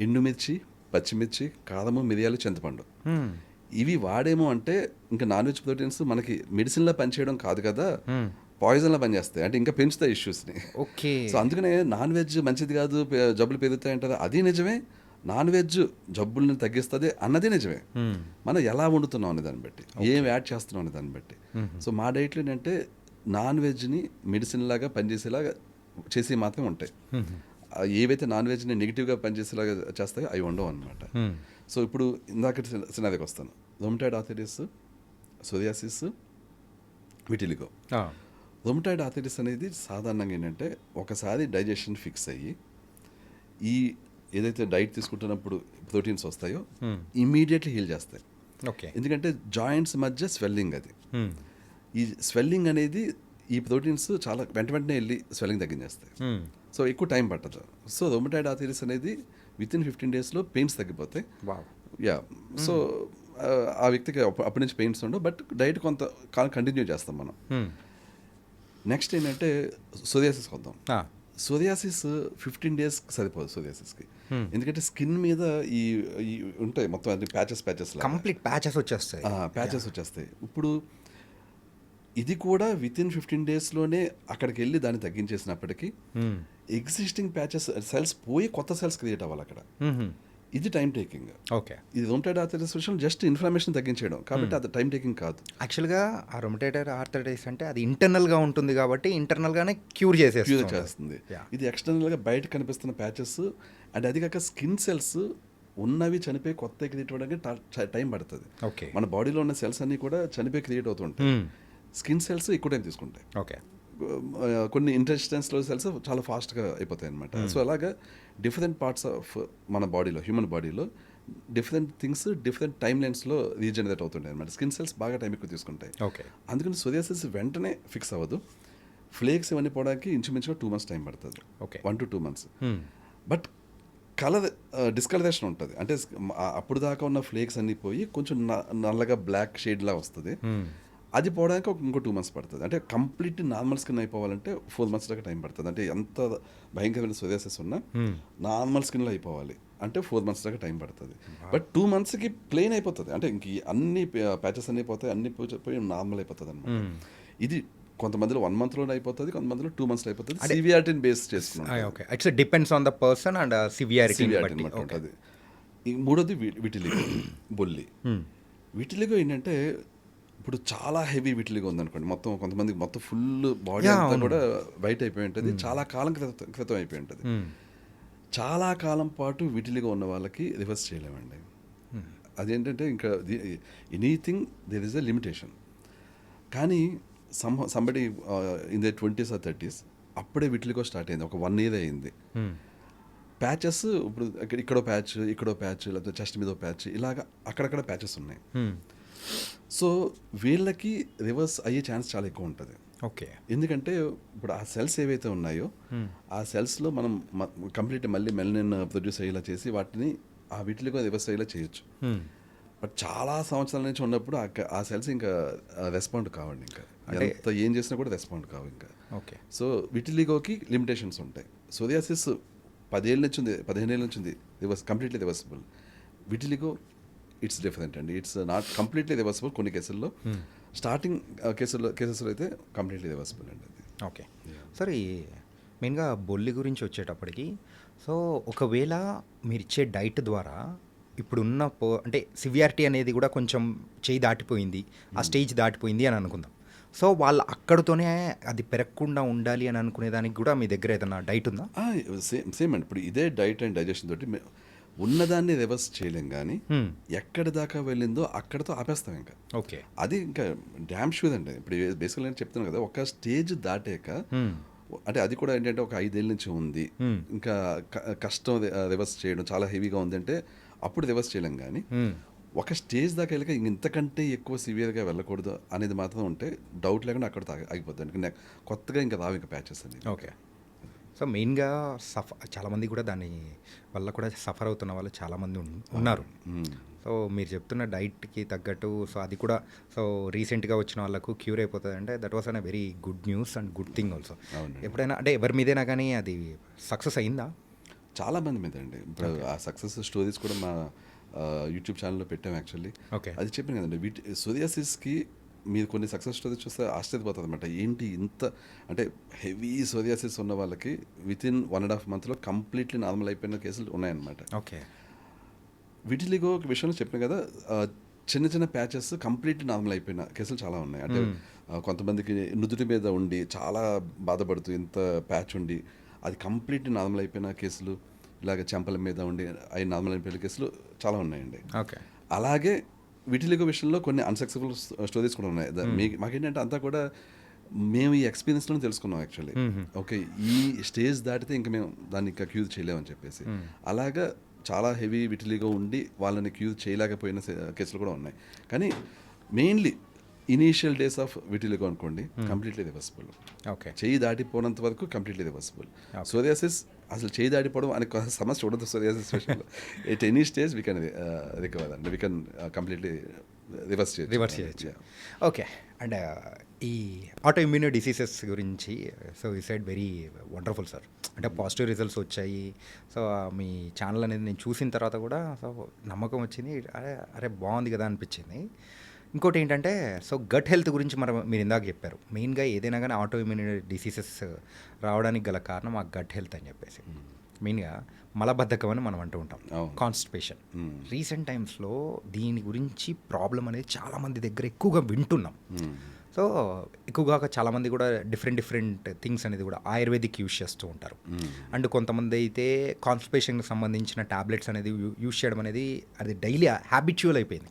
[SPEAKER 2] ఎండుమిర్చి, పచ్చిమిర్చి, కారము, మిరియాలు, చింతపండు. ఇవి వాడేమో అంటే ఇంకా నాన్ వెజ్ ప్రోటీన్స్ మనకి మెడిసిన్లా పనిచేయడం కాదు కదా, పాయిజన్లా పనిచేస్తాయి, అంటే ఇంకా పెంచుతాయి ఇష్యూస్ని.
[SPEAKER 1] ఓకే.
[SPEAKER 2] సో అందుకనే నాన్ వెజ్ మంచిది కాదు, జబ్బులు పెరుగుతాయి అంటారు, అది నిజమే. నాన్ వెజ్ జబ్బుల్ని తగ్గిస్తుంది అన్నది నిజమే. మనం ఎలా వండుతున్నాం అనే దాన్ని బట్టి, ఏం యాడ్ చేస్తున్నాం అనే దాన్ని బట్టి. సో మా డైట్లో ఏంటంటే నాన్ వెజ్ని మెడిసిన్ లాగా పనిచేసేలాగా చేసి మాత్రమే ఉంటాయి. ఏవైతే నాన్ వెజ్ని నెగిటివ్గా పనిచేసేలాగా చేస్తాయో అవి ఉండవు అనమాట. సో ఇప్పుడు ఇందాక సినారికి వస్తాను. Rheumatoid arthritis, psoriasis, vitiligo. Rheumatoid arthritis అనేది సాధారణంగా ఏంటంటే ఒకసారి డైజెషన్ ఫిక్స్ అయ్యి ఈ ఏదైతే డైట్ తీసుకుంటున్నప్పుడు ప్రోటీన్స్ వస్తాయో ఇమీడియట్లీ హీల్ చేస్తాయి.
[SPEAKER 1] ఓకే.
[SPEAKER 2] ఎందుకంటే జాయింట్స్ మధ్య స్వెల్లింగ్, అది ఈ స్వెల్లింగ్ అనేది ఈ ప్రోటీన్స్ చాలా వెంటనే వెళ్ళి స్వెల్లింగ్ తగ్గించేస్తాయి. సో ఎక్కువ టైం పట్టదు. సో రొమటాయిడ్ ఆర్థరైటిస్ అనేది విత్ ఇన్ 15 days పెయిన్స్ తగ్గిపోతాయి. యా. సో ఆ వ్యక్తికి అప్పటి నుంచి పెయిన్స్ ఉండవు, బట్ డైట్ కొంత కాలం కంటిన్యూ చేస్తాం మనం. నెక్స్ట్ ఏంటంటే సోరియాసిస్ వద్దాం. సోరియాసిస్ 15 days సరిపోదు సోరియాసిస్కి. ఎందుకంటే స్కిన్ మీద ఈ ఉంటాయి మొత్తం అన్ని ప్యాచెస్
[SPEAKER 1] కంప్లీట్ ప్యాచెస్
[SPEAKER 2] వచ్చేస్తాయి. ఇప్పుడు ఇది కూడా విత్ ఇన్ 15 daysలోనే అక్కడికి వెళ్ళి దాన్ని తగ్గించేసినప్పటికీ ఎగ్జిస్టింగ్ ప్యాచెస్ సెల్స్ పోయి కొత్త సెల్స్ క్రియేట్ అవ్వాలి అక్కడ. ఇది టైం టేకింగ్.
[SPEAKER 1] ఓకే.
[SPEAKER 2] ఇది రొమటాయిడ్ ఆర్థరైటిస్ విషయం జస్ట్ ఇన్ఫ్లమేషన్ తగ్గించడం కాబట్టి అది టైం టేకింగ్ కాదు.
[SPEAKER 1] యాక్చువల్గా ఆ రొమటాయిడ్ ఆర్థరైటిస్ అంటే అది ఇంటర్నల్గా ఉంటుంది కాబట్టి ఇంటర్నల్గానే క్యూర్ చేస్తుంది.
[SPEAKER 2] ఇది ఎక్స్టర్నల్గా బయట కనిపిస్తున్న ప్యాచెస్, అండ్ అది కాక స్కిన్ సెల్స్ ఉన్నవి చనిపోయి కొత్త క్రియేట్ అవ్వడానికి టైం పడుతుంది.
[SPEAKER 1] ఓకే.
[SPEAKER 2] మన బాడీలో ఉన్న సెల్స్ అన్నీ కూడా చనిపోయి క్రియేట్ అవుతుంటాయి. స్కిన్ సెల్స్ ఎక్కువ టైం తీసుకుంటాయి.
[SPEAKER 1] ఓకే.
[SPEAKER 2] కొన్ని ఇంటెస్టైన్స్లో సెల్స్ చాలా ఫాస్ట్గా అయిపోతాయి అనమాట. సో అలాగా డిఫరెంట్ పార్ట్స్ ఆఫ్ మన బాడీలో, హ్యూమన్ బాడీలో డిఫరెంట్ థింగ్స్ డిఫరెంట్ టైమ్ లైన్స్లో రీజనరేట్ అవుతుంటాయి అనమాట. స్కిన్ సెల్స్ బాగా టైం ఎక్కువ తీసుకుంటాయి.
[SPEAKER 1] ఓకే.
[SPEAKER 2] అందుకని సోరియాసిస్ వెంటనే ఫిక్స్ అవ్వదు. ఫ్లేక్స్ ఇవన్నీ పోవడానికి ఇంచుమించుగా 2 months టైం పడుతుంది.
[SPEAKER 1] Okay.
[SPEAKER 2] 1 to 2 months. But colour discolouration ఉంటుంది. అంటే అప్పుడు దాకా ఉన్న ఫ్లేక్స్ అన్నీ పోయి కొంచెం నల్లగా బ్లాక్ షేడ్లా వస్తుంది. అది పోవడానికి ఇంకో 2 months పడుతుంది. అంటే కంప్లీట్ నార్మల్ స్కిన్ అయిపోవాలంటే 4 months దాకా టైం పడుతుంది. అంటే ఎంత భయంకరమైన సోరియాసిస్ ఉన్నా నార్మల్ స్కిన్లో అయిపోవాలి అంటే 4 months దాకా టైం పడుతుంది. బట్ 2 monthsకి ప్లెయిన్ అయిపోతుంది. అంటే ఇంక ఈ అన్ని ప్యాచెస్ అన్నీ పోతాయి, అన్ని పోయి నార్మల్ అయిపోతుంది అనమాట. ఇది కొంతమందిలో 1 monthలోనే అయిపోతుంది, కొంతమందిలో 2 monthsలో అయిపోతుంది. సివియారిటీని బేస్ చేసుకున్నాం.
[SPEAKER 1] Okay, it's depends on the person and severity
[SPEAKER 2] అనమాట ఉంటుంది. ఈ మూడోది విటిలిగో, బొల్లి. విటిలిగో ఏంటంటే ఇప్పుడు చాలా హెవీ విటిలిగో ఉందనుకోండి, మొత్తం కొంతమందికి మొత్తం ఫుల్ బాడీ అంతా కూడా వైట్ అయిపోయి ఉంటుంది, చాలా కాలం క్రితం అయిపోయి ఉంటుంది. చాలా కాలం పాటు విటిలిగో ఉన్న వాళ్ళకి రివర్స్ చేయలేమండి. అదేంటంటే ఇంకా anything there is a limitation. కానీ somebody in the 20s or 30s అప్పుడే విటిలిగో స్టార్ట్ అయింది, ఒక 1 year అయింది. ప్యాచెస్ ఇప్పుడు ఇక్కడో ప్యాచ్, లేకపోతే చెస్ట్ మీద ప్యాచ్, ఇలాగ అక్కడక్కడ ప్యాచెస్ ఉన్నాయి. సో వీళ్ళకి రివర్స్ అయ్యే ఛాన్స్ చాలా ఎక్కువ ఉంటుంది.
[SPEAKER 1] ఓకే,
[SPEAKER 2] ఎందుకంటే ఇప్పుడు ఆ సెల్స్ ఏవైతే ఉన్నాయో ఆ సెల్స్లో మనం కంప్లీట్ మళ్ళీ మెలనిన్ ప్రొడ్యూస్ అయ్యేలా చేసి వాటిని ఆ వీటిలో రివర్స్ అయ్యేలా చేయొచ్చు. బట్ చాలా సంవత్సరాల నుంచి ఉన్నప్పుడు ఆ సెల్స్ ఇంకా రెస్పాండ్ కావండి, ఇంకా ఎంత ఏం చేసినా కూడా రెస్పాండ్ కావు ఇంకా.
[SPEAKER 1] ఓకే,
[SPEAKER 2] సో విటిలిగోకి లిమిటేషన్స్ ఉంటాయి. సోరియాసిస్ 10 ఏళ్ళ నుంచి ఉంది, 15 ఏళ్ళ నుంచి ఉంది, completely reversible. Vitiligo it's different అండి, ఇట్స్ నాట్ కంప్లీట్లీ రివర్సిబుల్. కొన్ని కేసుల్లో స్టార్టింగ్ కేసెస్లో అయితే కంప్లీట్లీ రివర్సిబుల్ అండి అది.
[SPEAKER 1] ఓకే, సరే మెయిన్గా బొల్లి గురించి వచ్చేటప్పటికి, సో ఒకవేళ మీరు ఇచ్చే డైట్ ద్వారా ఇప్పుడున్న అంటే సివియారిటీ అనేది కూడా కొంచెం చేయి దాటిపోయింది, ఆ స్టేజ్ దాటిపోయింది అని అనుకుందాం. సో వాళ్ళు అక్కడితోనే అది పెరగకుండా ఉండాలి అని అనుకునే దానికి కూడా మీ దగ్గర ఏదైనా డైట్ ఉందా?
[SPEAKER 2] సేమ్ అండి, ఇప్పుడు ఇదే డైట్ అండ్ డైజెషన్ తోటి ఉన్నదాన్ని రివర్స్ చేయలేం, కానీ ఎక్కడి దాకా వెళ్ళిందో అక్కడితో ఆపేస్తాం ఇంకా.
[SPEAKER 1] ఓకే,
[SPEAKER 2] అది ఇంకా డ్యామ్ షూర్ అండి. ఇప్పుడు బేసికల్గా నేను చెప్తున్నాను కదా, ఒక స్టేజ్ దాటాక అంటే అది కూడా ఏంటంటే ఒక 5 ఏళ్ళ నుంచి ఉంది, ఇంకా కష్టం రివర్స్ చేయడం, చాలా హెవీగా ఉంది అంటే అప్పుడు రివర్స్ చేయలేం. కానీ ఒక స్టేజ్ దాకా వెళ్ళక ఇంతకంటే ఎక్కువ సివియర్గా వెళ్ళకూడదు అనేది మాత్రం ఉంటే డౌట్ లేకుండా అక్కడ ఆగిపోద్ది. కొత్తగా ఇంకా రావు ఇంకా ప్యాచెస్ అనేది.
[SPEAKER 1] ఓకే, సో మెయిన్గా చాలామంది కూడా దాని వల్ల కూడా సఫర్ అవుతున్న వాళ్ళు చాలామంది ఉన్నారు. సో మీరు చెప్తున్న డైట్కి తగ్గట్టు సో అది కూడా సో రీసెంట్గా వచ్చిన వాళ్ళకు క్యూర్ అయిపోతుంది అంటే that was an very good news and good thing also. ఎప్పుడైనా అంటే ఎవరి మీదైనా కానీ అది సక్సెస్ అయిందా?
[SPEAKER 2] చాలా మంది మీద అండి. ఇప్పుడు ఆ సక్సెస్ స్టోరీస్ కూడా మా యూట్యూబ్ ఛానల్లో పెట్టాం యాక్చువల్లీ.
[SPEAKER 1] ఓకే,
[SPEAKER 2] అది చెప్పాను కదండి, సోరియాసిస్కి మీరు కొన్ని సక్సెస్ స్టోరీస్ చూస్తే ఆశ్చర్యపోతుంది అనమాట. ఏంటి ఇంత అంటే హెవీ సోరియాసిస్ ఉన్న వాళ్ళకి వితిన్ 1.5 monthలో కంప్లీట్లీ నార్మల్ అయిపోయిన కేసులు ఉన్నాయన్నమాట.
[SPEAKER 1] ఓకే,
[SPEAKER 2] విటిలిగో విషయంలో చెప్పిన కదా, చిన్న చిన్న ప్యాచెస్ కంప్లీట్లీ నార్మల్ అయిపోయిన కేసులు చాలా ఉన్నాయి. అంటే కొంతమందికి నుదుటి మీద ఉండి చాలా బాధపడుతూ ఇంత ప్యాచ్ ఉండి అది కంప్లీట్లీ నార్మల్ అయిపోయిన కేసులు, ఇలాగ చెంపల మీద ఉండి అవి నార్మల్ అయిపోయిన కేసులు చాలా ఉన్నాయండి.
[SPEAKER 1] ఓకే,
[SPEAKER 2] అలాగే విటిలిగో విషయంలో కొన్ని అన్సక్సెస్ఫుల్ స్టోరీస్ కూడా ఉన్నాయి. మాకేంటంటే అంతా కూడా మేము ఈ ఎక్స్పీరియన్స్లో తెలుసుకున్నాం యాక్చువల్లీ. ఓకే, ఈ స్టేజ్ దాటితే ఇంకా మేము దాన్ని ఇంకా క్యూర్ చేయలేమని చెప్పేసి. అలాగా చాలా హెవీ విటిలిగో ఉండి వాళ్ళని క్యూర్ చేయలేకపోయిన కేసులు కూడా ఉన్నాయి. కానీ mainly initial days of vitiligo అనుకోండి కంప్లీట్లీ రివర్సిబుల్.
[SPEAKER 1] ఓకే,
[SPEAKER 2] చేయి దాటిపోయినంత వరకు కంప్లీట్లీ రివర్సిబుల్. సోరియాసిస్ అసలు చేయి దాటిపోవడం అనే సమస్య ఉండదు సోరియాసిస్ విషయంలో. At any stage we can recover and we can completely reverse చేయొచ్చు.
[SPEAKER 1] ఓకే, అండ్ ఈ ఆటో ఇమ్యూనో డిసీజెస్ గురించి సో ఈ సైడ్ వెరీ వండర్ఫుల్ సార్, అంటే పాజిటివ్ రిజల్ట్స్ వచ్చాయి. సో మీ ఛానల్ అనేది నేను చూసిన తర్వాత కూడా సో నమ్మకం వచ్చింది, అరే బాగుంది కదా అనిపించింది. ఇంకోటి ఏంటంటే సో గట్ హెల్త్ గురించి మీరు ఇందాక చెప్పారు, మెయిన్గా ఏదైనా కానీ ఆటో ఇమ్యూనిటీ డిసీజెస్ రావడానికి గల కారణం ఆ గట్ హెల్త్ అని చెప్పేసి. మెయిన్గా మలబద్ధకం అని మనం అంటూ ఉంటాం, కాన్స్టిపేషన్. రీసెంట్ టైమ్స్లో దీని గురించి ప్రాబ్లం అనేది చాలామంది దగ్గర ఎక్కువగా వింటున్నాం. సో ఎక్కువగా చాలామంది కూడా డిఫరెంట్ థింగ్స్ అనేది కూడా ఆయుర్వేదిక్ యూజ్ చేస్తూ ఉంటారు. అండ్ కొంతమంది అయితే కాన్స్టిపేషన్కి సంబంధించిన టాబ్లెట్స్ అనేది యూజ్ చేయడం అనేది అది డైలీ హ్యాబిచువల్ అయిపోయింది,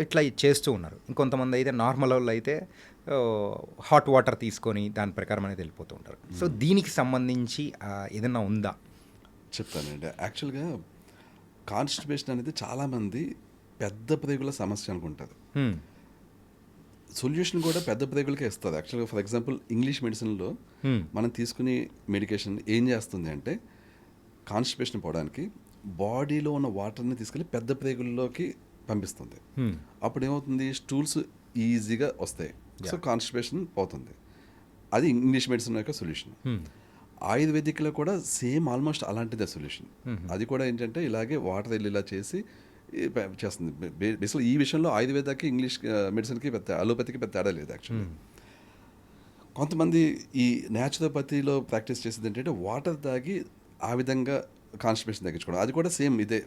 [SPEAKER 1] ఇట్లా చేస్తూ ఉన్నారు. ఇంకొంతమంది అయితే నార్మల్ వాళ్ళు అయితే హాట్ వాటర్ తీసుకొని దాని ప్రకారం అనేది వెళ్ళిపోతూ ఉంటారు. సో దీనికి సంబంధించి ఏదైనా ఉందా?
[SPEAKER 2] చెప్తానండి. యాక్చువల్గా కాన్స్టిపేషన్ అనేది చాలామంది పెద్ద ప్రేగుల సమస్య అనుకుంటారు. సొల్యూషన్ కూడా పెద్ద ప్రేగులకే ఇస్తుంది. యాక్చువల్గా ఫర్ ఎగ్జాంపుల్ ఇంగ్లీష్ మెడిసిన్లో మనం తీసుకునే మెడికేషన్ ఏం చేస్తుంది అంటే కాన్స్టిపేషన్ పోవడానికి బాడీలో ఉన్న వాటర్ని తీసుకెళ్ళి పెద్ద ప్రేగుల్లోకి పంపిస్తుంది. అప్పుడు ఏమవుతుంది, స్టూల్స్ ఈజీగా వస్తాయి. సో కాన్స్టిపేషన్ పోతుంది. అది ఇంగ్లీష్ మెడిసిన్ యొక్క సొల్యూషన్. ఆయుర్వేదిక్లో కూడా సేమ్ ఆల్మోస్ట్ అలాంటిదే సొల్యూషన్. అది కూడా ఏంటంటే ఇలాగే వాటర్ వెళ్ళి ఇలా చేసి చేస్తుంది. బేసిక్గా ఈ విషయంలో ఆయుర్వేదకి ఇంగ్లీష్ మెడిసిన్కి పెద్ద అలోపతికి పెద్ద తేడా లేదు యాక్చువల్లీ. కొంతమంది ఈ న్యాచురోపతిలో ప్రాక్టీస్ చేసేది ఏంటంటే వాటర్ తాగి ఆ విధంగా కాన్స్టిపేషన్ తగ్గించుకోవడం. అది కూడా సేమ్ ఇదే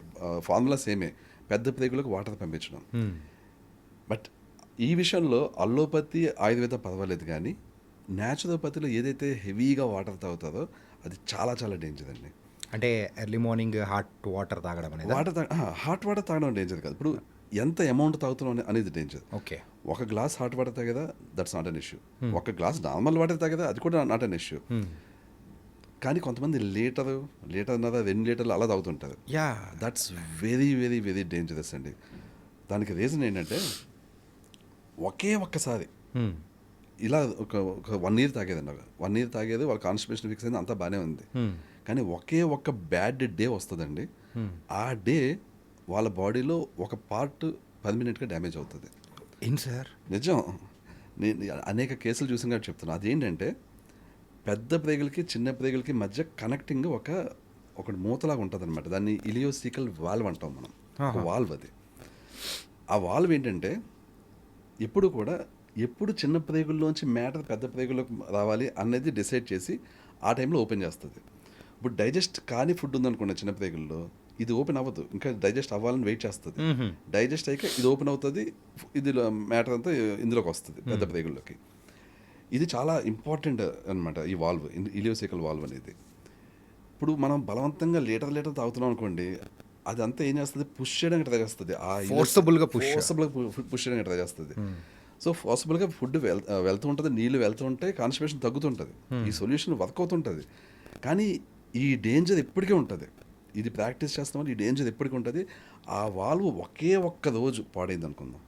[SPEAKER 2] ఫార్ములా సేమే, పెద్ద ప్రేగులకు వాటర్ పంపించడం. బట్ ఈ విషయంలో అల్లోపతి ఆయుర్వేదం పర్వాలేదు, కానీ న్యాచురోపతిలో ఏదైతే హెవీగా వాటర్ తాగుతారో అది చాలా చాలా డేంజర్ అండి.
[SPEAKER 1] అంటే ఎర్లీ మార్నింగ్ హాట్ వాటర్ తాగడం అనేది.
[SPEAKER 2] హాట్ వాటర్ తాగడం డేంజర్ కాదు. ఇప్పుడు ఎంత అమౌంట్ తాగుతున్నాం అనేది డేంజర్.
[SPEAKER 1] ఓకే.
[SPEAKER 2] ఒక గ్లాస్ హాట్ వాటర్ తాగేదా, దట్స్ నాట్ అన్ ఇష్యూ. ఒక గ్లాస్ నార్మల్ వాటర్ తాగేదా, అది కూడా నాట్ అన్ ఇష్యూ. కానీ కొంతమంది లీటర్న్నర 2 లీటర్లు అలా తాగుతుంటారు.
[SPEAKER 1] Yeah,
[SPEAKER 2] that's very very very dangerous అండి. దానికి రీజన్ ఏంటంటే ఒకే ఒక్కసారి ఇలా ఒక 1 ఇయర్ తాగేదండి. 1 ఇయర్ తాగేది వాళ్ళ కాన్స్టిపేషన్ ఫిక్స్ అయింది, అంతా బాగానే ఉంది. కానీ ఒకే ఒక్క బ్యాడ్ డే వస్తుందండి. ఆ డే వాళ్ళ బాడీలో ఒక పార్ట్ పర్మనెంట్గా డ్యామేజ్ అవుతుంది.
[SPEAKER 1] ఏం సార్?
[SPEAKER 2] నిజం. నేను అనేక కేసులు చూసిన కాబట్టి చెప్తున్నాను. అదేంటంటే పెద్ద ప్రేగులకి చిన్న ప్రేగులకి మధ్య కనెక్టింగ్ ఒక మూతలాగా ఉంటుంది అనమాట. దాన్ని ఇలియోసికల్ వాల్వ్ అంటాం మనం. ఒక వాల్వ్ అది. ఆ వాల్వ్ ఏంటంటే ఎప్పుడు చిన్న ప్రేగుల్లోంచి మ్యాటర్ పెద్ద ప్రేగుల్లోకి రావాలి అనేది డిసైడ్ చేసి ఆ టైంలో ఓపెన్ చేస్తుంది. ఇప్పుడు డైజెస్ట్ కాని ఫుడ్ ఉందనుకోండి చిన్న ప్రేగుల్లో, ఇది ఓపెన్ అవ్వదు, ఇంకా డైజెస్ట్ అవ్వాలని వెయిట్ చేస్తుంది. డైజెస్ట్ అయ్యాక ఇది ఓపెన్ అవుతుంది, ఇది మ్యాటర్ అంతా ఇందులోకి వస్తుంది పెద్ద ప్రేగుల్లోకి. ఇది చాలా ఇంపార్టెంట్ అనమాట ఈ వాల్వ్, ఇలియోసికల్ వాల్వ్ అనేది. ఇప్పుడు మనం బలవంతంగా లీటర్ తాగుతున్నాం అనుకోండి, అది అంతా ఏం చేస్తుంది, పుష్ చేయడానికి ట్రై చేస్తుంది.
[SPEAKER 1] ఫోర్సబుల్గా
[SPEAKER 2] పుష్ చేయడానికి ట్రై చేస్తుంది. సో ఫాసిబుల్గా ఫుడ్ వెళ్తూ ఉంటుంది, నీళ్ళు వెళ్తూ ఉంటాయి, కాన్స్టిపేషన్ తగ్గుతుంటుంది, ఈ సొల్యూషన్ వర్క్ అవుతుంటుంది. కానీ ఈ డేంజర్ ఎప్పటికీ ఉంటుంది. ఇది ప్రాక్టీస్ చేస్తామని ఈ డేంజర్ ఎప్పటికీ ఉంటుంది. ఆ వాల్వ్ ఒకే ఒక్క రోజు పాడైంది అనుకుందాం,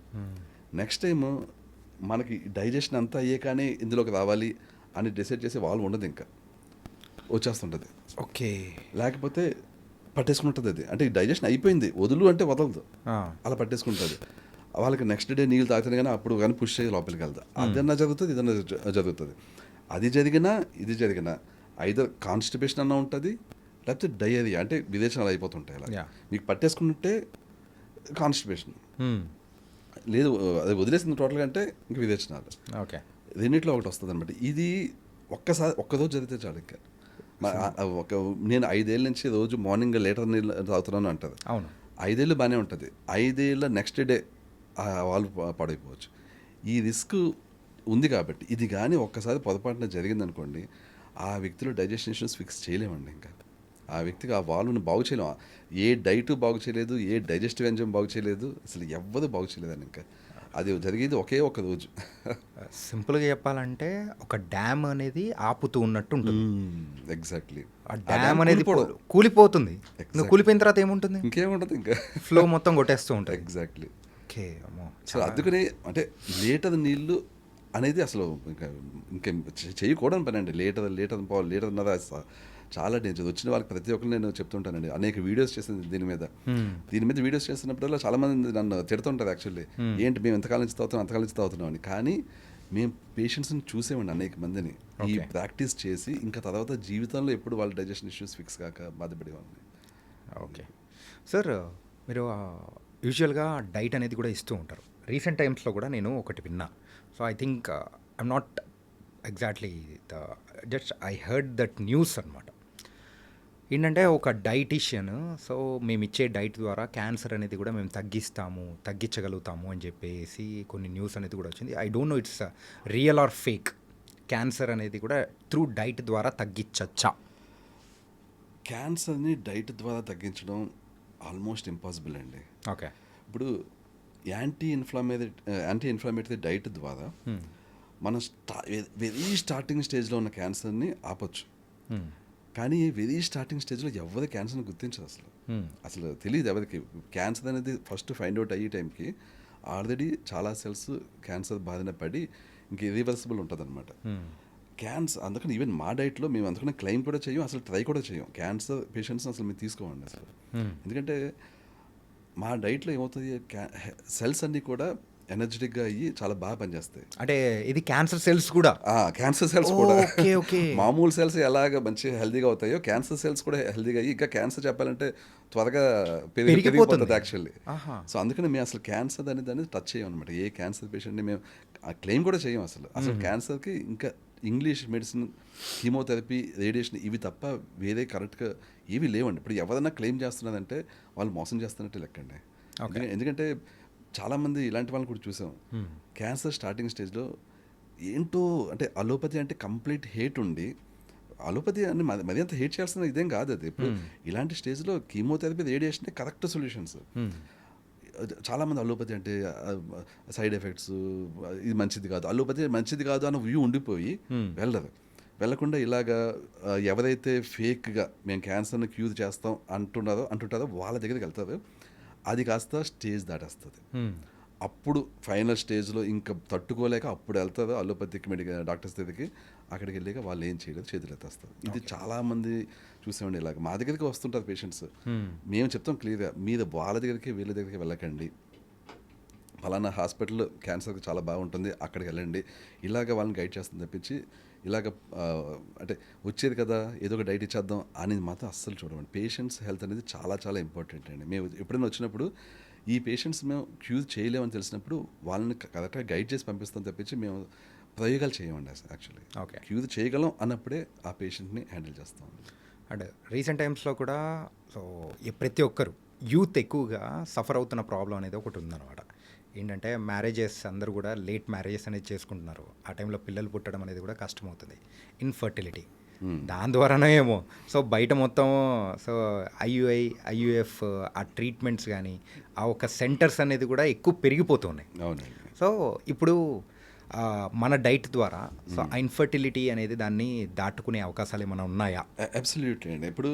[SPEAKER 2] నెక్స్ట్ టైం మనకి డైజెషన్ అంతా అయ్యే కానీ ఇందులోకి రావాలి అని డిసైడ్ చేసే వాల్వ్ ఉండదు, ఇంకా వచ్చేస్తుంటుంది.
[SPEAKER 1] ఓకే.
[SPEAKER 2] లేకపోతే పట్టేసుకుంటుంది అది. అంటే డైజెషన్ అయిపోయింది, వదులు అంటే వదలదు, అలా పట్టేసుకుంటుంది. వాళ్ళకి నెక్స్ట్ డే నీళ్ళు తాగుతుంది, కానీ అప్పుడు కానీ పుష్ చేసి లోపలికి వెళ్తారు. అదన్నా జరుగుతుంది, ఇదన్నా జరుగుతుంది. అది జరిగినా ఇది జరిగినా ఐదర్ కాన్స్టిపేషన్ అన్నా ఉంటుంది, లేకపోతే డయేరియా అంటే విరేచనాలు అయిపోతుంటాయి. అలా మీకు పట్టేసుకుంటే కాన్స్టిపేషన్, లేదు అది వదిలేసింది టోటల్గా అంటే ఇంక విరేచనాలు.
[SPEAKER 1] ఓకే.
[SPEAKER 2] రెండిట్లో ఒకటి వస్తుంది అనమాట. ఇది ఒక్కరోజు జరిగితే చాలు. ఇంకా నేను 5 ఏళ్ళ నుంచి రోజు మార్నింగ్ లీటర్ నీళ్ళు తాగుతున్నాను అంటారు.
[SPEAKER 1] అవును,
[SPEAKER 2] 5 ఏళ్ళు బాగానే ఉంటుంది. 5 ఏళ్ళ నెక్స్ట్ డే వాళ్ళు పాడైపోవచ్చు. ఈ రిస్క్ ఉంది కాబట్టి ఇది కానీ ఒక్కసారి పొరపాటున జరిగిందనుకోండి, ఆ వ్యక్తిలో డైజెషన్ ఇష్యూస్ ఫిక్స్ చేయలేమండి. ఇంకా ఆ వ్యక్తికి ఆ వాల్వ్ని బాగు చేయలేము. ఏ డైట్ బాగు చేయలేదు, ఏ డైజెస్టివ్ ఎంజైమ్ బాగు చేయలేదు, అసలు ఎవ్వరు బాగు చేయలేదని. ఇంకా అది జరిగేది ఒకే ఒక రోజు.
[SPEAKER 1] సింపుల్గా చెప్పాలంటే ఒక డ్యామ్ అనేది ఆపుతూ ఉన్నట్టు ఉంటుంది.
[SPEAKER 2] ఎగ్జాక్ట్లీ.
[SPEAKER 1] ఆ డ్యామ్ అనేది కూలిపోతుంది. కూలిపోయిన తర్వాత ఏముంటుంది,
[SPEAKER 2] ఇంకేముంటుంది, ఇంకా
[SPEAKER 1] ఫ్లో మొత్తం కొట్టేస్తూ ఉంటుంది.
[SPEAKER 2] ఎగ్జాక్ట్లీ.
[SPEAKER 1] ఓకే. అమ్మో,
[SPEAKER 2] సో అందుకనే అంటే లీటర్ నీళ్ళు అనేది అసలు ఇంకా చేయకూడని పని అండి. లీటర్న్నర చాలా డేంజర్. వచ్చిన వాళ్ళకి ప్రతి ఒక్కరు నేను చెప్తుంటానండి, అనేక వీడియోస్ చేసింది దీని మీద వీడియోస్ చేస్తున్నప్పుడల్లా చాలా మంది నన్ను తిడుతుంటారు యాక్చువల్లీ, ఏంటి మేము ఎంతకాలం నుంచి తాగుతున్నాం అని. కానీ మేము పేషెంట్స్ని చూసేవండి అనేక మందిని, ఈ ప్రాక్టీస్ చేసి ఇంకా తర్వాత జీవితంలో ఎప్పుడు వాళ్ళ డైజెషన్ ఇష్యూస్ ఫిక్స్ కాక బాధపడేవాళ్ళని.
[SPEAKER 1] ఓకే సార్, మీరు యూజువల్గా డైట్ అనేది కూడా ఇస్తూ ఉంటారు. రీసెంట్ టైమ్స్లో కూడా నేను ఒకటి విన్నా. So I think I'm not exactly just I heard that news అనమాట. ఏంటంటే ఒక డైటీషియన్, సో మేము ఇచ్చే డైట్ ద్వారా క్యాన్సర్ అనేది కూడా మేము తగ్గించగలుగుతాము అని చెప్పేసి కొన్ని న్యూస్ అనేది కూడా వచ్చింది. I don't know it's real are fake. Cancer అనేది కూడా త్రూ డైట్ ద్వారా తగ్గించచ్చా?
[SPEAKER 2] క్యాన్సర్ని డైట్ ద్వారా తగ్గించడం ఆల్మోస్ట్ ఇంపాసిబుల్ అండి.
[SPEAKER 1] ఓకే.
[SPEAKER 2] ఇప్పుడు యాంటీ ఇన్ఫ్లమేటరీ డైట్ ద్వారా మనం వెరీ స్టార్టింగ్ స్టేజ్లో ఉన్న క్యాన్సర్ని ఆపొచ్చు. కానీ వెరీ స్టార్టింగ్ స్టేజ్లో ఎవరి క్యాన్సర్ని గుర్తించదు, అసలు తెలియదు ఎవరికి. క్యాన్సర్ అనేది ఫస్ట్ ఫైండ్ అవుట్ అయ్యే టైంకి ఆల్రెడీ చాలా సెల్స్ క్యాన్సర్ బారిన పడి ఇంక ఇరివర్సిబుల్ ఉంటుంది అనమాట క్యాన్సర్. అందుకని ఈవెన్ మా డైట్లో మేము అందుకని క్లెయిమ్ కూడా చేయం, అసలు ట్రై కూడా చేయం. క్యాన్సర్ పేషెంట్స్ని అసలు మేము తీసుకోమండి అసలు. ఎందుకంటే మా డైట్లో ఏమవుతుంది, సెల్స్ అన్నీ కూడా ఎనర్జెటిక్గా అయ్యి చాలా బాగా పనిచేస్తాయి.
[SPEAKER 1] అంటే ఇది క్యాన్సర్ సెల్స్ కూడా.
[SPEAKER 2] క్యాన్సర్ సెల్స్ కూడా
[SPEAKER 1] ఓకే. ఓకే.
[SPEAKER 2] మామూలు సెల్స్ ఎలాగ మంచి హెల్తీగా అవుతాయో క్యాన్సర్ సెల్స్ కూడా హెల్తీగా అయ్యి ఇంకా క్యాన్సర్ చెప్పాలంటే త్వరగా
[SPEAKER 1] పెరిగిపోతుంది.
[SPEAKER 2] పెరిగిపోతుంది యాక్చువల్లీ.
[SPEAKER 1] ఆహా!
[SPEAKER 2] సో అందుకని మేము అసలు క్యాన్సర్ అనేది టచ్ చేయం అనమాట. ఏ క్యాన్సర్ పేషెంట్ని మేము క్లెయిమ్ కూడా చేయం అసలు క్యాన్సర్కి ఇంకా ఇంగ్లీష్ మెడిసిన్, కీమోథెరపీ, రేడియేషన్ ఇవి తప్ప వేరే కరెక్ట్గా ఏవి లేవండి. ఇప్పుడు ఎవరైనా క్లెయిమ్ చేస్తున్నదంటే వాళ్ళు మోసం చేస్తున్నట్టే లెక్కండి. ఎందుకంటే చాలామంది ఇలాంటి వాళ్ళని కూడా చూసాం. క్యాన్సర్ స్టార్టింగ్ స్టేజ్లో ఏంటో అంటే అలోపతి అంటే కంప్లీట్ హేట్ ఉండి, అలోపతి అని మరి అంత హేట్ చేయాల్సిన ఇదేం కాదు అది. ఇప్పుడు ఇలాంటి స్టేజ్లో కీమోథెరపీ, రేడియేషన్ కరెక్ట్ సొల్యూషన్స్. చాలామంది అలోపతి అంటే సైడ్ ఎఫెక్ట్స్, ఇది మంచిది కాదు, అలోపతి మంచిది కాదు అన్న వ్యూ ఉండిపోయి వెళ్ళరు. వెళ్ళకుండా ఇలాగా ఎవరైతే ఫేక్గా మేము క్యాన్సర్ని క్యూర్ చేస్తాం అంటుంటారో వాళ్ళ దగ్గరికి వెళ్తారు. అది కాస్త స్టేజ్ దాటేస్తుంది. అప్పుడు ఫైనల్ స్టేజ్లో ఇంకా తట్టుకోలేక అప్పుడు వెళ్తారు అలోపతిక్ డాక్టర్స్ దగ్గరికి. అక్కడికి వెళ్ళాక వాళ్ళు ఏం చేయలేదు, చేతులు ఎత్తేస్తారు. ఇది చాలామంది చూసామండి. ఇలాగ మా దగ్గరికి వస్తుంటారు పేషెంట్స్. మేము చెప్తాం క్లియర్గా, మీరు వాళ్ళ దగ్గరికి వీళ్ళ దగ్గరికి వెళ్ళకండి, ఫలానా హాస్పిటల్ క్యాన్సర్కి చాలా బాగుంటుంది అక్కడికి వెళ్ళండి, ఇలాగ వాళ్ళని గైడ్ చేస్తుంది తప్పించి ఇలాగ అంటే వచ్చేది కదా ఏదో ఒక డైట్ ఇచ్చేద్దాం అనేది మాత్రం అస్సలు చూడమండి. పేషెంట్స్ హెల్త్ అనేది చాలా చాలా ఇంపార్టెంట్ అండి. మేము ఎప్పుడైనా వచ్చినప్పుడు ఈ పేషెంట్స్ మేము క్యూర్ చేయలేమని తెలిసినప్పుడు వాళ్ళని కరెక్ట్గా గైడ్ చేసి పంపిస్తాం తప్పించి మేము ప్రయోగాలు చేయమండి అసలు. Actually
[SPEAKER 1] okay.
[SPEAKER 2] క్యూర్ చేయగలం అన్నప్పుడే ఆ పేషెంట్ని హ్యాండిల్ చేస్తాం.
[SPEAKER 1] అండ్ రీసెంట్ టైమ్స్లో కూడా సో ప్రతి ఒక్కరు యూత్ ఎక్కువగా సఫర్ అవుతున్న ప్రాబ్లం అనేది ఒకటి ఉందన్నమాట. ఏంటంటే మ్యారేజెస్ అందరూ కూడా లేట్ మ్యారేజెస్ అనేది చేసుకుంటున్నారు. ఆ టైంలో పిల్లలు పుట్టడం అనేది కూడా కష్టమవుతుంది. ఇన్ఫర్టిలిటీ దాని ద్వారానే ఏమో సో బయట మొత్తం సో ఐయుఎఫ్ ఆ ట్రీట్మెంట్స్ కానీ ఆ ఒక సెంటర్స్ అనేది కూడా ఎక్కువ పెరిగిపోతున్నాయి.
[SPEAKER 2] అవునండి.
[SPEAKER 1] సో ఇప్పుడు మన డైట్ ద్వారా సో ఆ ఇన్ఫర్టిలిటీ అనేది దాన్ని దాటుకునే అవకాశాలు ఏమైనా ఉన్నాయా?
[SPEAKER 2] అబ్సల్యూట్లీ అండి. ఇప్పుడు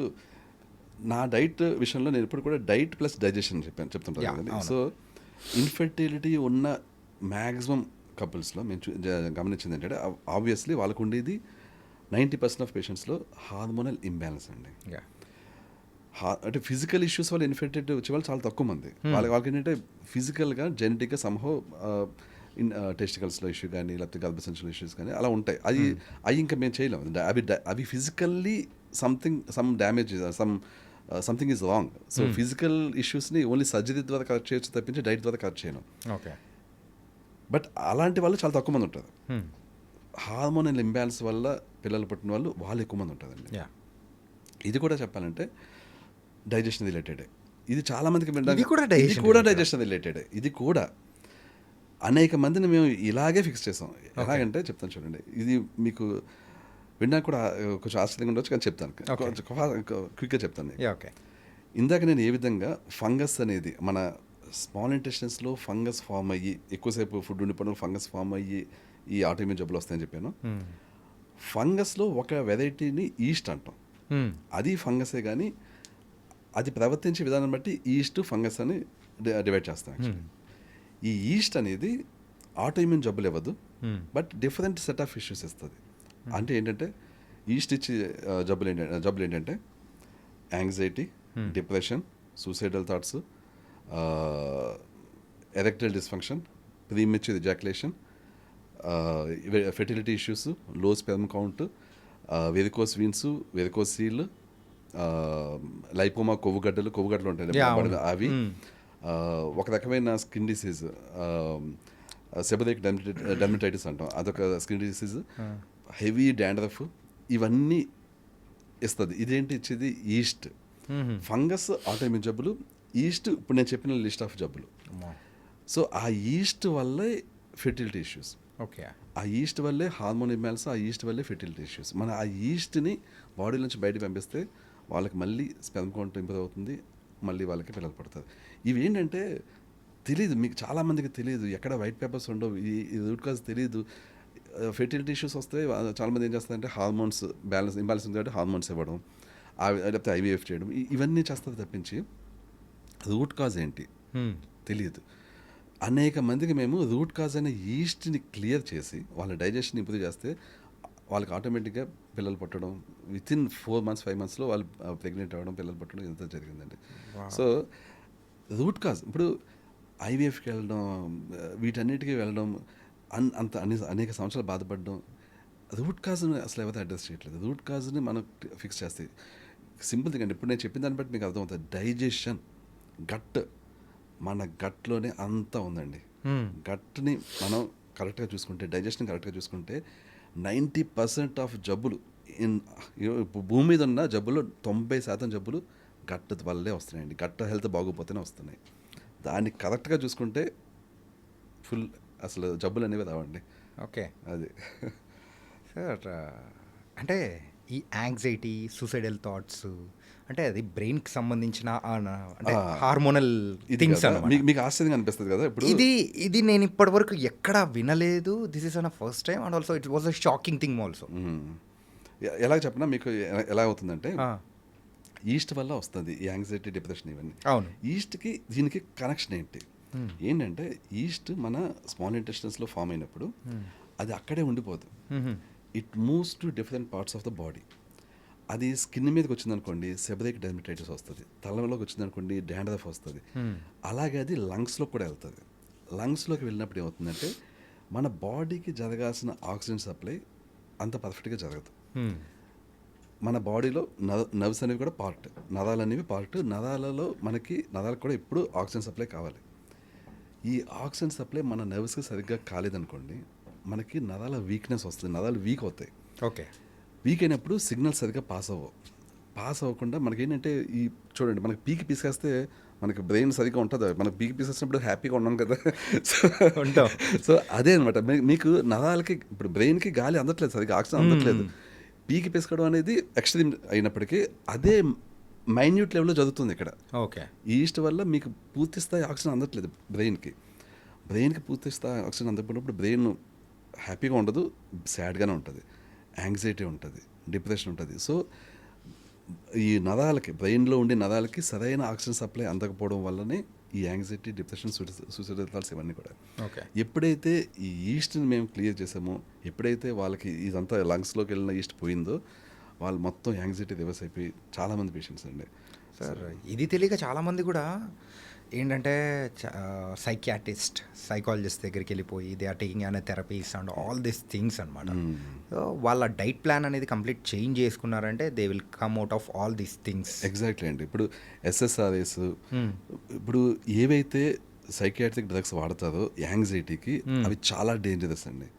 [SPEAKER 2] నా డైట్ విషయంలో నేను ఇప్పుడు కూడా డైట్ ప్లస్ డైజెషన్ చెప్తుంటాను కదండి. సో ఇన్ఫర్టిలిటీ ఉన్న మ్యాక్సిమం కపుల్స్లో మేము గమనించింది ఏంటంటే ఆబ్వియస్లీ వాళ్ళకు ఉండేది 90% ఆఫ్ పేషెంట్స్లో హార్మోనల్ ఇంబ్యాలెన్స్ అండి. అంటే ఫిజికల్ ఇష్యూస్ వల్ల ఇన్ఫర్టిలిటీ వచ్చే వాళ్ళు చాలా తక్కువ మంది. వాళ్ళకి ఏంటంటే ఫిజికల్గా జెనెటిక్గా సంహవ్ టెస్టికల్స్లో ఇష్యూ కానీ లేకపోతే గర్భసంచుల ఇష్యూస్ కానీ అలా ఉంటాయి. అవి ఇంకా మేము చేయలేము. అవి physically some damage something is wrong. So physical ఇష్యూస్ని ఓన్లీ సర్జరీ ద్వారా కరెక్ట్ చేయొచ్చు తప్పించి డైట్ ద్వారా కరెక్ట్ చేయను.
[SPEAKER 1] ఓకే.
[SPEAKER 2] బట్ అలాంటి వాళ్ళు చాలా తక్కువ మంది ఉంటారు. హార్మోనల్ ఇంబ్యాలెన్స్ వల్ల పిల్లలు పుట్టిన వాళ్ళు ఎక్కువ మంది ఉంటుందండి. ఇది కూడా చెప్పాలంటే డైజెషన్ రిలేటెడే. ఇది చాలా మందికి డైజెషన్ రిలేటెడే. ఇది కూడా అనేక మందిని మేము ఇలాగే ఫిక్స్ చేసాం. ఎలాగంటే చెప్తాను చూడండి. ఇది మీకు విన్నా కూడా కొంచెం ఆశ్చర్యంగా ఉండొచ్చు కానీ చెప్తాను, క్విక్గా చెప్తాను.
[SPEAKER 1] ఓకే.
[SPEAKER 2] ఇందాక నేను ఏ విధంగా ఫంగస్ అనేది మన స్మాల్ ఇంటెస్టైన్స్లో ఫంగస్ ఫామ్ అయ్యి ఎక్కువసేపు ఫుడ్ ఉండిపోవడం ఫంగస్ ఫామ్ అయ్యి ఈ ఆటోఇమ్యూన్ జబ్బులు వస్తాయని చెప్పాను. ఫంగస్లో ఒక వెరైటీని ఈస్ట్ అంటాం. అది ఫంగసే కానీ అది ప్రవర్తించే విధానం బట్టి ఈస్ట్ ఫంగస్ అని డివైడ్ చేస్తాం. ఈ ఈస్ట్ అనేది ఆటోఇమ్యూన్ జబ్బులు ఇవ్వదు, but different set of issues ఇస్తుంది. అంటే ఏంటంటే ఈస్ట్ ఇచ్చే జబ్బులు ఏంటంటే anxiety, depression, suicidal thoughts, erectile dysfunction, premature ejaculation, fertility issues, low sperm count, varicose veins, varicocele, lipoma కొవ్వుగడ్డలు ఉంటాయి అవి, ఒక రకమైన స్కిన్ డిసీజ్ సెబరిక్ డెర్మటైటిస్ అంటాం, అదొక స్కిన్ డిసీజ్, హెవీ డాండ్రఫ్, ఇవన్నీ ఇస్తుంది. ఇదేంటి ఇచ్చేది ఈస్ట్. ఫంగస్ ఆటోఇమ్యూన్ జబ్బులు, ఈస్ట్ ఇప్పుడు నేను చెప్పిన లిస్ట్ ఆఫ్ జబ్బులు. సో ఆ ఈస్ట్ వల్లే ఫెర్టిలిటీ ఇష్యూస్,
[SPEAKER 1] ఓకే,
[SPEAKER 2] ఆ ఈస్ట్ వల్లే హార్మోన్ ఇంబ్యాలెన్స్, ఆ ఈస్ట్ వల్లే ఫెర్టిలిటీ ఇష్యూస్. మనం ఆ ఈస్ట్ని బాడీ నుంచి బయటకు పంపిస్తే వాళ్ళకి మళ్ళీ స్పెర్మ్ కౌంట్ ఇంప్రూవ్ అవుతుంది, మళ్ళీ వాళ్ళకి పిల్లలు పడుతుంది. ఇవి ఏంటంటే తెలియదు, మీకు చాలామందికి తెలియదు, ఎక్కడ వైట్ పేపర్స్ ఉండవు, ఈ రూట్ కాజ్ తెలియదు. ఫెర్టిలిటీ ఇష్యూస్ వస్తే చాలామంది ఏం చేస్తారంటే హార్మోన్స్ ఇంబ్యాలెన్స్ ఉంది కాబట్టి హార్మోన్స్ ఇవ్వడం, లేకపోతే ఐవీఎఫ్ చేయడం, ఇవన్నీ చేస్తారు తప్పించి రూట్ కాజ్ ఏంటి తెలియదు. అనేక మందికి మేము రూట్ కాజ్ అనే ఈస్ట్ని క్లియర్ చేసి వాళ్ళ డైజెషన్ ఇంప్రూవ్ చేస్తే వాళ్ళకి ఆటోమేటిక్గా పిల్లలు పుట్టడం, వితిన్ 4 months 5 monthsలో వాళ్ళు ప్రెగ్నెంట్ అవ్వడం, పిల్లలు పుట్టడం ఇంత జరిగిందండి. సో రూట్ కాజ్ ఇప్పుడు ఐవీఎఫ్కి వెళ్ళడం, వీటన్నిటికీ వెళ్ళడం, అంత అనేక సంవత్సరాలు బాధపడడం, రూట్ కాజ్ని అసలు ఎవరైతే అడ్రస్ చేయట్లేదు. రూట్ కాజ్ని మనం ఫిక్స్ చేస్తే సింపుల్ థింగ్ అండి. ఇప్పుడు నేను చెప్పిన దాన్ని బట్టి మీకు అర్థమవుతుంది. డైజెషన్, గట్, మన గట్లోనే అంతా ఉందండి. గట్ని మనం కరెక్ట్గా చూసుకుంటే, డైజెషన్ కరెక్ట్గా చూసుకుంటే 90% ఆఫ్ జబ్బులు భూమి మీద ఉన్న జబ్బులు 90% జబ్బులు గట్ వల్లే వస్తున్నాయండి. గట్ హెల్త్ బాగోపోతేనే వస్తున్నాయి. దాన్ని కరెక్ట్గా చూసుకుంటే ఫుల్ అసలు జబ్బులు అనేవి రావండి.
[SPEAKER 1] ఓకే
[SPEAKER 2] అది
[SPEAKER 1] సార్. అంటే ఈ యాంగ్జైటీ, సూసైడల్ థాట్స్ అంటే అది బ్రెయిన్కి సంబంధించిన అంటే హార్మోనల్
[SPEAKER 2] ఇది
[SPEAKER 1] థింగ్స్
[SPEAKER 2] కదా,
[SPEAKER 1] అన్నమాట.
[SPEAKER 2] మీకు ఆశ్చర్యంగా అనిపిస్తుంది కదా ఇప్పుడు.
[SPEAKER 1] ఇది నేను ఇప్పటి వరకు ఎక్కడా వినలేదు. This is an first time and also it was a shocking thing also.
[SPEAKER 2] ఎలా చెప్పినా మీకు ఎలా అవుతుందంటే, ఈస్ట్ వల్ల వస్తుంది ఈ యాంగ్జైటీ, డిప్రెషన్ ఇవన్నీ.
[SPEAKER 1] అవును.
[SPEAKER 2] ఈస్ట్కి దీనికి కనెక్షన్ ఏంటంటే ఈస్ట్ మన స్మాల్ ఇంటెస్టైన్స్లో ఫామ్ అయినప్పుడు అది అక్కడే ఉండిపోదు. It moves to different parts of the body. అది స్కిన్ మీదకి వచ్చిందనుకోండి సెబరిక్ డెర్మటైటిస్ వస్తుంది, తలలోకి వచ్చిందనుకోండి డాండ్రఫ్ వస్తుంది. అలాగే అది లంగ్స్లో కూడా వెళ్తుంది. లంగ్స్లోకి వెళ్ళినప్పుడు ఏమవుతుందంటే మన బాడీకి జరగాల్సిన ఆక్సిజన్ సప్లై అంత పర్ఫెక్ట్గా జరగదు. మన బాడీలో నర్వ్స్ అనేవి కూడా పార్ట్, నరాలు అనేవి పార్ట్. నరాలకు కూడా ఎప్పుడు ఆక్సిజన్ సప్లై కావాలి. ఈ ఆక్సిజన్ సప్లై మన నర్వ్స్కి సరిగ్గా కాలేదనుకోండి మనకి నరాల వీక్నెస్ వస్తుంది, నరాలు వీక్ అవుతాయి.
[SPEAKER 1] ఓకే.
[SPEAKER 2] వీక్ అయినప్పుడు సిగ్నల్ సరిగ్గా పాస్ అవ్వకుండా మనకేంటంటే ఈ చూడండి, మనకి పీకి పీసేస్తే మనకి బ్రెయిన్ సరిగ్గా ఉంటుంది. మనకి పీకి పీసేసినప్పుడు హ్యాపీగా ఉన్నాం కదా. సో అదే అనమాట. మీకు నరాలకి ఇప్పుడు బ్రెయిన్కి గాలి అందట్లేదు, సరిగ్గా ఆక్సిజన్ అందట్లేదు. పీకి పీసుకోవడం అనేది ఎక్స్ట్రీమ్ అయినప్పటికీ అదే మైన్యూట్ లెవెల్లో జరుగుతుంది ఇక్కడ.
[SPEAKER 1] ఓకే.
[SPEAKER 2] ఈస్ట్ వల్ల మీకు పూర్తి స్థాయి ఆక్సిజన్ అందట్లేదు బ్రెయిన్కి పూర్తి స్థాయి ఆక్సిజన్ అందకపోయినప్పుడు బ్రెయిన్ హ్యాపీగా ఉండదు, సాడ్గానే ఉంటుంది, యాంగ్జైటీ ఉంటుంది, డిప్రెషన్ ఉంటుంది. సో ఈ బ్రెయిన్లో ఉండే నరాలకి సరైన ఆక్సిజన్ సప్లై అందకపోవడం వల్లనే ఈ యాంగ్జైటీ, డిప్రెషన్, సూసైడల్ థాట్స్ ఇవన్నీ కూడా.
[SPEAKER 1] ఓకే.
[SPEAKER 2] ఎప్పుడైతే ఈ ఈస్ట్ని మేము క్లియర్ చేసామో, ఎప్పుడైతే వాళ్ళకి ఇదంతా లంగ్స్లోకి వెళ్ళిన ఈస్ట్ పోయిందో వాళ్ళు మొత్తం యాంగ్జైటీ రివర్స్ అయిపోయి చాలామంది పేషెంట్స్ అండి.
[SPEAKER 1] సార్ ఇది తెలియక చాలామంది కూడా ఏంటంటే సైకియాట్రిస్ట్, సైకాలజిస్ట్ దగ్గరికి వెళ్ళిపోయి దే ఆర్ టేకింగ్ అనే therapies and all these things అనమాట. సో వాళ్ళ డైట్ ప్లాన్ అనేది కంప్లీట్ చేంజ్ చేసుకున్నారంటే they will come out of all these things.
[SPEAKER 2] Exactly అండి. ఇప్పుడు SSRIs, ఇప్పుడు ఏవైతే సైకియాట్రిక్ డ్రగ్స్ వాడతారో యాంగ్జైటీకి అవి చాలా డేంజరస్ అండి.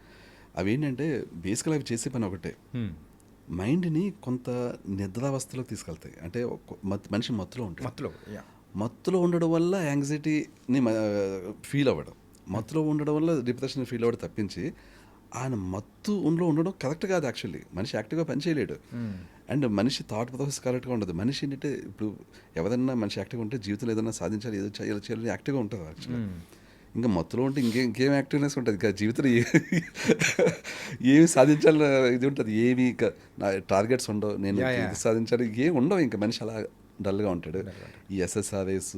[SPEAKER 2] అవి ఏంటంటే బేసికల్ అవి చేసే పని ఒకటే, మైండ్ని కొంత నిద్రావస్థలోకి తీసుకెళ్తాయి. అంటే మనిషి మత్తులో ఉండడం వల్ల యాంగ్జైటీని ఫీల్ అవ్వడం, మత్తులో ఉండడం వల్ల డిప్రెషన్ ఫీల్ అవ్వడం తప్పించి ఆయన మత్తులో ఉండడం కరెక్ట్ కాదు. యాక్చువల్లీ మనిషి యాక్టివ్గా పనిచేయలేడు. అండ్ మనిషి థాట్ ప్రాసెస్ కరెక్ట్గా ఉండదు. మనిషి ఏంటంటే ఇప్పుడు ఎవరైనా మనిషి యాక్టివ్గా ఉంటే జీవితంలో ఏదైనా సాధించాలి, ఏదో చేయాలని యాక్టివ్గా ఉంటుంది యాక్చువల్లీ. ఇంకా మత్తులో ఉంటే ఇంకేం యాక్టివ్నెస్ ఉంటుంది, ఇంకా జీవితంలో ఏమి సాధించాలని ఇది ఉంటుంది, ఏమి ఇంకా నా టార్గెట్స్ ఉండవు, నేను ఇది సాధించాలి, ఏమి ఉండవు. ఇంకా మనిషి అలా డల్గా ఉంటాడు. ఈ SSRIs,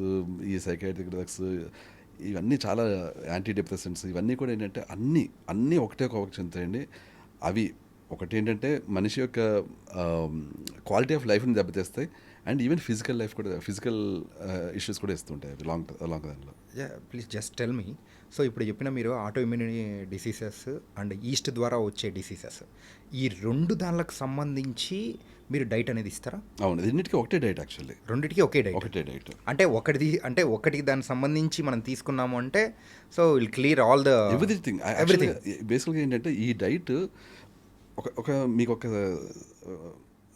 [SPEAKER 2] ఈ సైకాట్రిక్ డ్రగ్స్ ఇవన్నీ చాలా యాంటీ డిప్రెసెంట్స్ ఇవన్నీ కూడా ఏంటంటే అన్నీ ఒకటే కోవకు చెందుతాయండి. అవి ఒకటి ఏంటంటే మనిషి యొక్క క్వాలిటీ ఆఫ్ లైఫ్ని దెబ్బతీస్తాయి. అండ్ ఈవెన్ ఫిజికల్ ఇష్యూస్ కూడా ఇస్తుంటాయి అవి లాంగ్ దానిలో.
[SPEAKER 1] Please just tell me. So ఇప్పుడు చెప్పిన మీరు auto immunity diseases and east ద్వారా వచ్చే డిసీజెస్, ఈ రెండు దానికి సంబంధించి మీరు డైట్ అనేది ఇస్తారా?
[SPEAKER 2] అవును, రెండింటికి ఒకటే డైట్. యాక్చువల్లీ
[SPEAKER 1] రెండింటికి ఒకటే డైట్. అంటే ఒకటికి దానికి సంబంధించి మనం తీసుకున్నాము అంటే so will clear all the
[SPEAKER 2] everything. బేసిక్గా ఏంటంటే ఈ డైట్ మీకు ఒక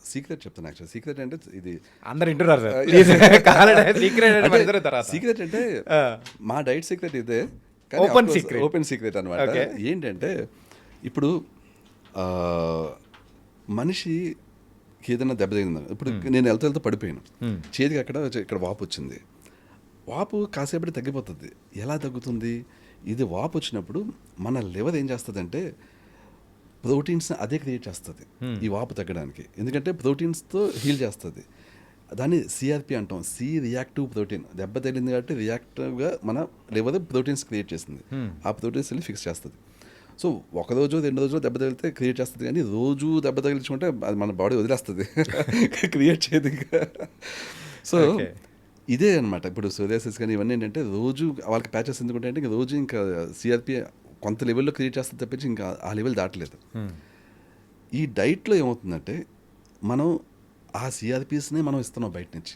[SPEAKER 2] సీక్రెట్ చెప్తాను. యాక్చువల్ సీక్రెట్ అంటే ఇది
[SPEAKER 1] అందరు వింటున్నారు సార్.
[SPEAKER 2] సీక్రెట్ అంటే మా డైట్ సీక్రెట్ ఇదే, ఓపెన్ సీక్రెట్ అనమాట. ఏంటంటే ఇప్పుడు మనిషికి ఏదైనా దెబ్బ తగిలింది. ఇప్పుడు నేను వెళ్తూ పడిపోయాను, చేతికి ఇక్కడ వాపు వచ్చింది. వాపు కాసేపటి తగ్గిపోతుంది. ఎలా తగ్గుతుంది? ఇది వాపు వచ్చినప్పుడు మన లివర్ ఏం చేస్తుందంటే ప్రోటీన్స్ని అదే క్రియేట్ చేస్తుంది ఈ వాపు తగ్గడానికి. ఎందుకంటే ప్రోటీన్స్తో హీల్ చేస్తుంది. దాన్ని CRP అంటాం, రియాక్టివ్ ప్రోటీన్. దెబ్బ తగిలింది కాబట్టి రియాక్టివ్గా మన లివర్ ప్రోటీన్స్ క్రియేట్ చేస్తుంది. ఆ ప్రోటీన్స్ వెళ్ళి ఫిక్స్ చేస్తుంది. సో ఒక రోజు 2 రోజులు దెబ్బ తగిలితే క్రియేట్ చేస్తుంది, కానీ రోజు దెబ్బ తగిలించుకుంటే అది మన బాడీ వదిలేస్తుంది, క్రియేట్ చేయదు. సో ఇదే అనమాట. ఇప్పుడు సోరియాసిస్ కానీ ఇవన్నీ ఏంటంటే రోజు వాళ్ళకి ప్యాచెస్ ఎందుకుంటే అంటే ఇంకా రోజు ఇంకా సిఆర్పి కొంత లెవెల్లో క్రియేట్ చేస్తుంది తప్పించి ఇంకా ఆ లెవెల్ దాటలేదు. ఈ డైట్లో ఏమవుతుందంటే మనం ఆ సిఆర్పిస్నే మనం ఇస్తున్నాం బయట నుంచి.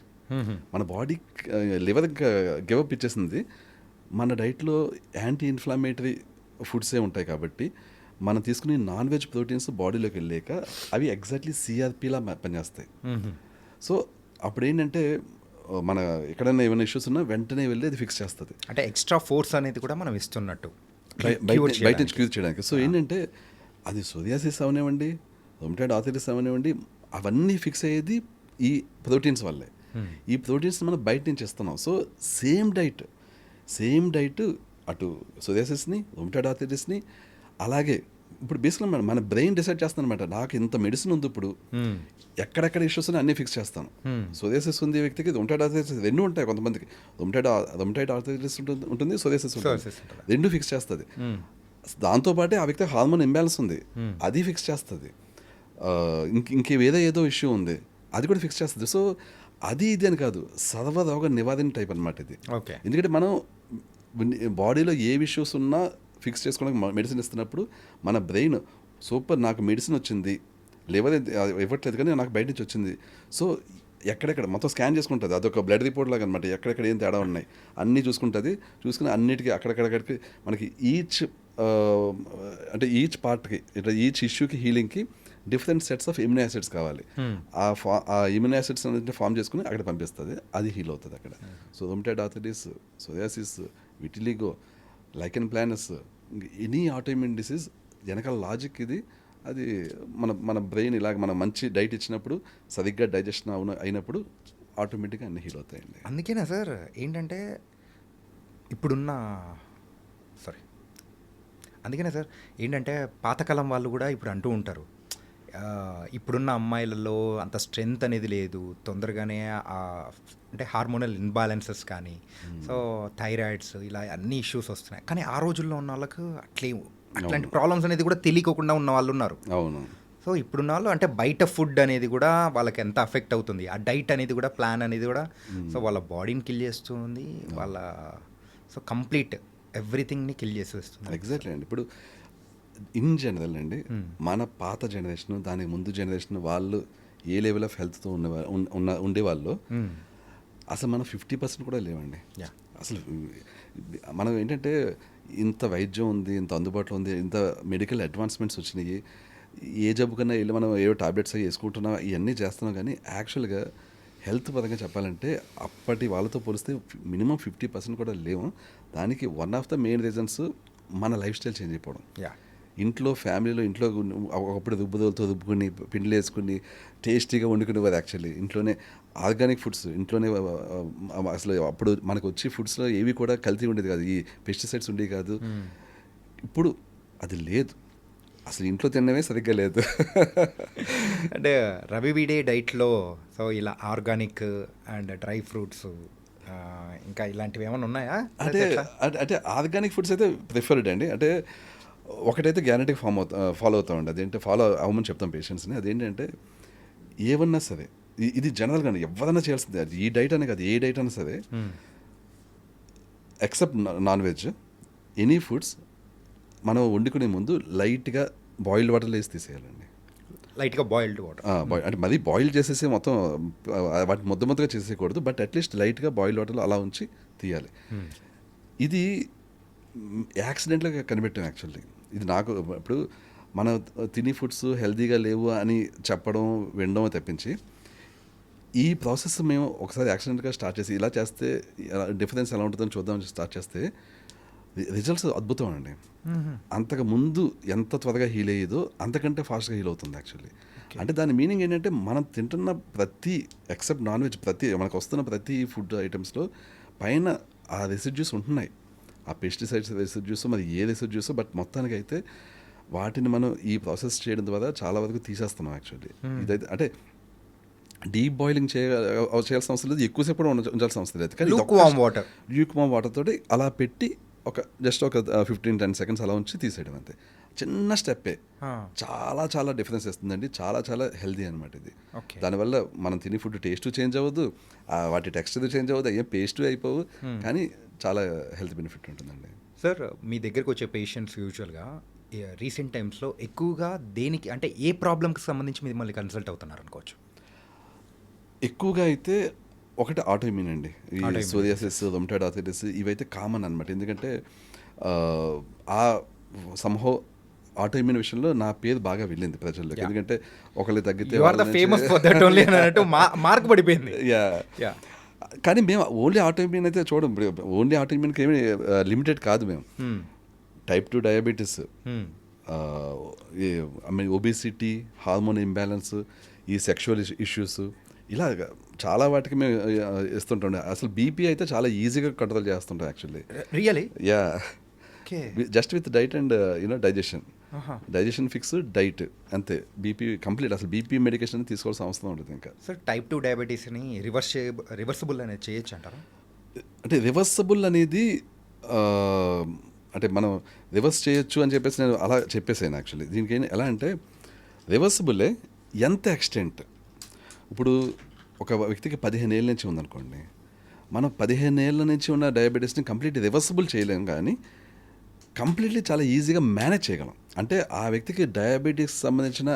[SPEAKER 2] మన బాడీ లివర్ గివప్ ఇచ్చేసింది. మన డైట్లో యాంటీ ఇన్ఫ్లమేటరీ ఫుడ్సే ఉంటాయి కాబట్టి మనం తీసుకునే నాన్ వెజ్ ప్రోటీన్స్ బాడీలోకి వెళ్ళాక అవి ఎగ్జాక్ట్లీ సిఆర్పిలా పనిచేస్తాయి. సో అప్పుడు ఏంటంటే మన ఎక్కడైనా ఏమైనా ఇష్యూస్ ఉన్నా వెంటనే వెళ్ళి అది ఫిక్స్ చేస్తుంది
[SPEAKER 1] అంటే ఎక్స్ట్రా ఫోర్స్ అనేది కూడా మనం ఇస్తున్నట్టు
[SPEAKER 2] బయట నుంచి క్యూర్ చేయడానికి. సో ఏంటంటే అది సోరియాసిస్ అవనివ్వండి, రొమటాయిడ్ ఆర్థరైటిస్ అవనివ్వండి, అవన్నీ ఫిక్స్ అయ్యేది ఈ ప్రోటీన్స్ వల్లే. ఈ ప్రోటీన్స్ మనం బయట నుంచి ఇస్తున్నాం. సో సేమ్ డైట్ అటు సోరియాసిస్ని, రొమటాయిడ్ ఆర్థరైటిస్ని, అలాగే ఇప్పుడు బేసిక్గా మన బ్రెయిన్ డిసైడ్ చేస్తాను అనమాట. నాకు ఇంత మెడిసిన్ ఉంది, ఇప్పుడు ఎక్కడెక్కడ ఇష్యూస్ ఉన్నాయి అన్నీ ఫిక్స్ చేస్తాను. సోరియాసిస్ ఉంది వ్యక్తికి, రొమటాయిడ్ ఆర్థరైటిస్ రెండు ఉంటాయి కొంతమందికి. రొమటాయిడ్ ఆర్థరైటిస్ ఉంటుంది, సోరియాసిస్ ఉంటుంది, రెండు ఫిక్స్ చేస్తుంది. దాంతోపాటే ఆ వ్యక్తి హార్మోన్ ఇంబ్యాలెన్స్ ఉంది, అది ఫిక్స్ చేస్తుంది. ఇంకేదో ఏదో ఇష్యూ ఉంది, అది కూడా ఫిక్స్ చేస్తుంది. సో అది ఇది అని కాదు, సర్వరోగ నివారణ టైప్ అనమాట ఇది. ఎందుకంటే మనం బాడీలో ఏ ఇష్యూస్ ఉన్నా ఫిక్స్ చేసుకోవడానికి మెడిసిన్ ఇస్తున్నప్పుడు మన బ్రెయిన్ సూపర్, నాకు మెడిసిన్ వచ్చింది, లేవర్ ఇవ్వట్లేదు కానీ నాకు బయట నుంచి వచ్చింది. సో ఎక్కడెక్కడ మొత్తం స్కాన్ చేసుకుంటుంది, అదొక బ్లడ్ రిపోర్ట్ లాగా అనమాట. ఎక్కడెక్కడ ఏం తేడా ఉన్నాయి అన్నీ చూసుకుని అన్నిటికీ అక్కడికి మనకి ఈచ్ పార్ట్కి ఇట్లా ఈచ్ ఇష్యూకి హీలింగ్కి different sets of immuno acids కావాలి. ఆ ఇమ్యూనో యాసిడ్స్ అనేది ఫామ్ చేసుకుని అక్కడ పంపిస్తుంది, అది హీల్ అవుతుంది అక్కడ. So rheumatoid arthritis, psoriasis, vitiligo, lichen planus, any autoimmune disease వెనకాల లాజిక్ ఇది. అది మన బ్రెయిన్ ఇలాగ మనం మంచి డైట్ ఇచ్చినప్పుడు, సరిగ్గా డైజెషన్ అయినప్పుడు ఆటోమేటిక్గా అన్ని హీల్ అవుతాయండి.
[SPEAKER 1] అందుకేనా సార్ ఏంటంటే ఇప్పుడున్న అందుకనే సార్ ఏంటంటే పాతకాలం వాళ్ళు కూడా ఇప్పుడు అంటూ ఉంటారు, ఇప్పుడున్న అమ్మాయిలలో అంత స్ట్రెంగ్త్ అనేది లేదు, తొందరగానే అంటే హార్మోనల్ ఇన్బ్యాలెన్సెస్ కానీ, సో థైరాయిడ్స్, ఇలా అన్ని ఇష్యూస్ వస్తున్నాయి. కానీ ఆ రోజుల్లో ఉన్న వాళ్ళకు అట్లాంటి ప్రాబ్లమ్స్ అనేది కూడా తెలియకుండా ఉన్న వాళ్ళు ఉన్నారు.
[SPEAKER 2] అవును.
[SPEAKER 1] సో ఇప్పుడున్న వాళ్ళు అంటే బయట ఫుడ్ అనేది కూడా వాళ్ళకి ఎంత అఫెక్ట్ అవుతుంది, ఆ డైట్ అనేది కూడా, ప్లాన్ అనేది కూడా, సో వాళ్ళ బాడీని కిల్ చేస్తుంది, వాళ్ళ సో కంప్లీట్ ఎవ్రీథింగ్ని కిల్ చేసేస్తుంది.
[SPEAKER 2] ఎగ్జాక్ట్లీ అండి. ఇప్పుడు ఇన్ జనరల్ అండి, మన పాత జనరేషన్, దానికి ముందు జనరేషన్ వాళ్ళు ఏ లెవెల్ ఆఫ్ హెల్త్తో ఉండేవాళ్ళు అసలు మనం 50% కూడా లేవండి. అసలు మనం ఏంటంటే ఇంత వైద్యం ఉంది, ఇంత అందుబాటులో ఉంది, ఇంత మెడికల్ అడ్వాన్స్మెంట్స్ వచ్చినాయి, ఏ జబ్బు కన్నా వెళ్ళి మనం ఏవో టాబ్లెట్స్ అవి వేసుకుంటున్నాం, ఇవన్నీ చేస్తున్నాం. కానీ యాక్చువల్గా హెల్త్ పరంగా చెప్పాలంటే అప్పటి వాళ్ళతో పోలిస్తే మినిమం 50% కూడా లేవు. దానికి one of the main reasons మన లైఫ్ స్టైల్ చేంజ్ అయిపోవడం. ఇంట్లో ఒకప్పుడు రుబ్బుకుని పిండిలు వేసుకుని టేస్టీగా వండుకునేవారు. యాక్చువల్లీ ఇంట్లోనే ఆర్గానిక్ ఫుడ్స్, ఇంట్లోనే అసలు అప్పుడు మనకు వచ్చే ఫుడ్స్లో ఏవి కూడా కల్తీ ఉండేది కాదు, ఈ పెస్టిసైడ్స్ ఉండేవి కాదు. ఇప్పుడు అది లేదు, అసలు ఇంట్లో తినడమే సరిగ్గా లేదు.
[SPEAKER 1] అంటే రవివిడే డైట్లో సో ఇలా ఆర్గానిక్ అండ్ డ్రై ఫ్రూట్స్ ఇంకా ఇలాంటివి ఏమైనా ఉన్నాయా?
[SPEAKER 2] అంటే ఆర్గానిక్ ఫుడ్స్ అయితే ప్రిఫర్డ్ అండి. అంటే ఒకటైతే గ్యారంటీ ఫాలో అవుతామండి, అదేంటే ఫాలో అవ్వమని చెప్తాం పేషెంట్స్ని. అదేంటంటే ఏమన్నా సరే, ఇది జనరల్గా ఎవరైనా చేయాల్సిందే, అది ఈ డైట్ అనే కాదు, ఏ డైట్ అయినా సరే except non veg, any foods మనం వండుకునే ముందు లైట్గా బాయిల్డ్ వాటర్లో వేసి తీసేయాలండి.
[SPEAKER 1] లైట్గా బాయిల్డ్ వాటర్
[SPEAKER 2] అంటే మరీ బాయిల్ చేసేసి మొత్తం వాటి ముద్దగా చేసేయకూడదు, బట్ అట్లీస్ట్ లైట్గా బాయిల్డ్ వాటర్లో అలా ఉంచి తీయాలి. ఇది యాక్సిడెంట్గా కనిపెట్టాం యాక్చువల్లీ. ఇది నాకు ఇప్పుడు మనం తిని ఫుడ్స్ హెల్తీగా లేవు అని చెప్పడం వినడం తప్పించి, ఈ ప్రాసెస్ మేము ఒకసారి యాక్సిడెంట్గా స్టార్ట్ చేసి ఇలా చేస్తే డిఫరెన్స్ ఎలా ఉంటుందని చూద్దామని స్టార్ట్ చేస్తే రిజల్ట్స్ అద్భుతం అండి. అంతకు ముందు ఎంత త్వరగా హీల్ అయ్యేదో అంతకంటే ఫాస్ట్గా హీల్ అవుతుంది యాక్చువల్లీ. అంటే దాని మీనింగ్ ఏంటంటే మనం తింటున్న ప్రతి ఎక్సెప్ట్ నాన్ వెజ్ మనకు వస్తున్న ప్రతి ఫుడ్ ఐటమ్స్లో పైన ఆ రెసిడ్యూస్ ఉంటున్నాయి, ఆ పెస్టిసైడ్స్ రెసిడ్యూస్, మరి ఏ రెసిడ్యూస్, బట్ మొత్తానికి అయితే వాటిని మనం ఈ ప్రాసెస్ చేయడం ద్వారా చాలా వరకు తీసేస్తున్నాం యాక్చువల్లీ. ఇదైతే అంటే డీప్ బాయిలింగ్ చేయాల్సిన అవసరం లేదు, ఎక్కువసేపు కూడా ఉంచాల్సిన అవసరం లేదు. కానీ ల్యూక్ వామ్ వాటర్ తోటి అలా పెట్టి జస్ట్ ఒక 15-10 seconds అలా ఉంచి తీసేయడం అంతే. చిన్న స్టెప్పే
[SPEAKER 1] ఆ,
[SPEAKER 2] చాలా చాలా డిఫరెన్స్ ఇస్తుందండి. చాలా చాలా హెల్దీ అనమాట ఇది.
[SPEAKER 1] ఓకే.
[SPEAKER 2] దానివల్ల మనం తినే ఫుడ్ టేస్ట్ చేంజ్ అవ్వదు, వాటి టెక్స్చర్ చేంజ్ అవ్వదు, అయ్యే పేస్ట్ అయిపోవు, కానీ చాలా హెల్త్ బెనిఫిట్ ఉంటుందండి.
[SPEAKER 1] సార్ మీ దగ్గరకు వచ్చే పేషెంట్స్ యూజువల్గా రీసెంట్ టైమ్స్లో ఎక్కువగా దేనికి అంటే ఏ ప్రాబ్లమ్కి సంబంధించి మిమ్మల్ని కన్సల్ట్ అవుతున్నారు అనుకోవచ్చు?
[SPEAKER 2] ఎక్కువగా అయితే ఒకటి ఆటోఇమ్యూన్ అండి. ఈ
[SPEAKER 1] Autoimmune
[SPEAKER 2] సోరియాసిస్, రొమటాయిడ్ ఆర్థరైటిస్ ఇవైతే కామన్ అనమాట. ఎందుకంటే ఆ సంహో ఆటోఇమ్యూన్ విషయంలో నా పేరు బాగా వెళ్ళింది ప్రజల్లోకి.
[SPEAKER 1] Yeah.
[SPEAKER 2] ఎందుకంటే ఒకళ్ళు తగ్గితే
[SPEAKER 1] you are the famous for that only అన్నట్టు మార్క్ పడిపోయింది.
[SPEAKER 2] యా.
[SPEAKER 1] యా.
[SPEAKER 2] కానీ మేము ఓన్లీ ఆటోఇమ్యూన్ అయితే చూడం. ఓన్లీ ఆటోఇమ్యూన్కి ఏమి లిమిటెడ్ కాదు మేము. Type 2 diabetes, obesity, hormone imbalance, ఈ సెక్షువల్ ఇష్యూస్, ఇలా చాలా వాటికి మేము ఇస్తుంటాం. అసలు బీపీ అయితే చాలా ఈజీగా కంట్రోల్ చేస్తుంటాం actually.
[SPEAKER 1] Really?
[SPEAKER 2] Yeah.
[SPEAKER 1] Okay.
[SPEAKER 2] Just with diet and digestion. Digestion fix, diet, అంతే. బీపీ కంప్లీట్, అసలు బీపీ మెడికేషన్ తీసుకోవాల్సిన అవసరం ఉంటుంది ఇంకా.
[SPEAKER 1] సార్ టైప్ 2 డయాబెటీస్ని రివర్సిబుల్ అనేది చేయొచ్చు అంటారా?
[SPEAKER 2] అంటే రివర్సబుల్ అనేది అంటే మనం రివర్స్ చేయొచ్చు అని చెప్పేసి నేను అలా చెప్పేసాను యాక్చువల్లీ. దీనికి ఎలా అంటే రివర్సబులే, ఎంత ఎక్స్టెంట్. ఇప్పుడు ఒక వ్యక్తికి 15 ఏళ్ళ నుంచి ఉందనుకోండి, మనం 15 ఏళ్ళ నుంచి ఉన్న డయాబెటీస్ని కంప్లీట్ రివర్సబుల్ చేయలేం, కానీ కంప్లీట్లీ చాలా ఈజీగా మేనేజ్ చేయగలం. అంటే ఆ వ్యక్తికి డయాబెటీస్ సంబంధించిన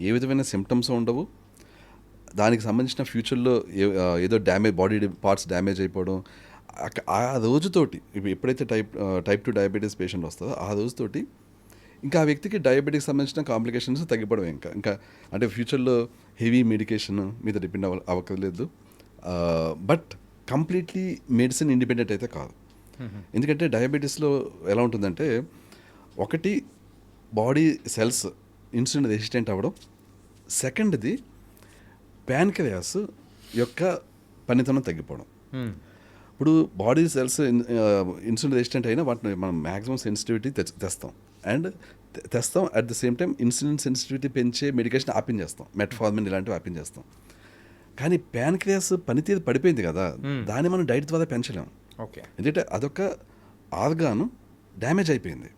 [SPEAKER 2] ఏ విధమైన సిమ్టమ్స్ ఉండవు, దానికి సంబంధించిన ఫ్యూచర్లో ఏదో బాడీ పార్ట్స్ డ్యామేజ్ అయిపోవడం, ఆ రోజుతోటి ఇప్పుడు ఎప్పుడైతే టైప్ 2 డయాబెటీస్ పేషెంట్ వస్తుందో ఆ రోజుతోటి ఇంకా ఆ వ్యక్తికి డయాబెటీస్ సంబంధించిన కాంప్లికేషన్స్ తగ్గిపోవడం. ఇంకా అంటే ఫ్యూచర్లో హెవీ మెడికేషన్ మీద డిపెండ్ అవ్వకలేదు. బట్ కంప్లీట్లీ మెడిసిన్ ఇండిపెండెంట్ అయితే కాదు. ఎందుకంటే డయాబెటీస్లో ఎలా ఉంటుందంటే, ఒకటి బాడీ సెల్స్ ఇన్సులిన్ రెసిస్టెంట్ అవ్వడం, సెకండ్ది ప్యాన్క్రియాస్ యొక్క పనితనం తగ్గిపోవడం. ఇప్పుడు బాడీ సెల్స్ ఇన్సులిన్ రెసిస్టెంట్ అయినా వాటిని మనం మ్యాక్సిమం సెన్సిటివిటీ తెస్తాం. At the same time insulin sensitivity పెంచే మెడికేషన్ ఆపించేస్తాం, మెట్ఫార్మిన్ ఇలాంటివి ఆపించేస్తాం. కానీ ప్యాన్క్రియాస్ పనితీరు పడిపోయింది కదా, దాన్ని మనం డైట్ ద్వారా పెంచలేం.
[SPEAKER 1] ఓకే.
[SPEAKER 2] ఎందుకంటే అదొక ఆర్గాను డ్యామేజ్ అయిపోయింది.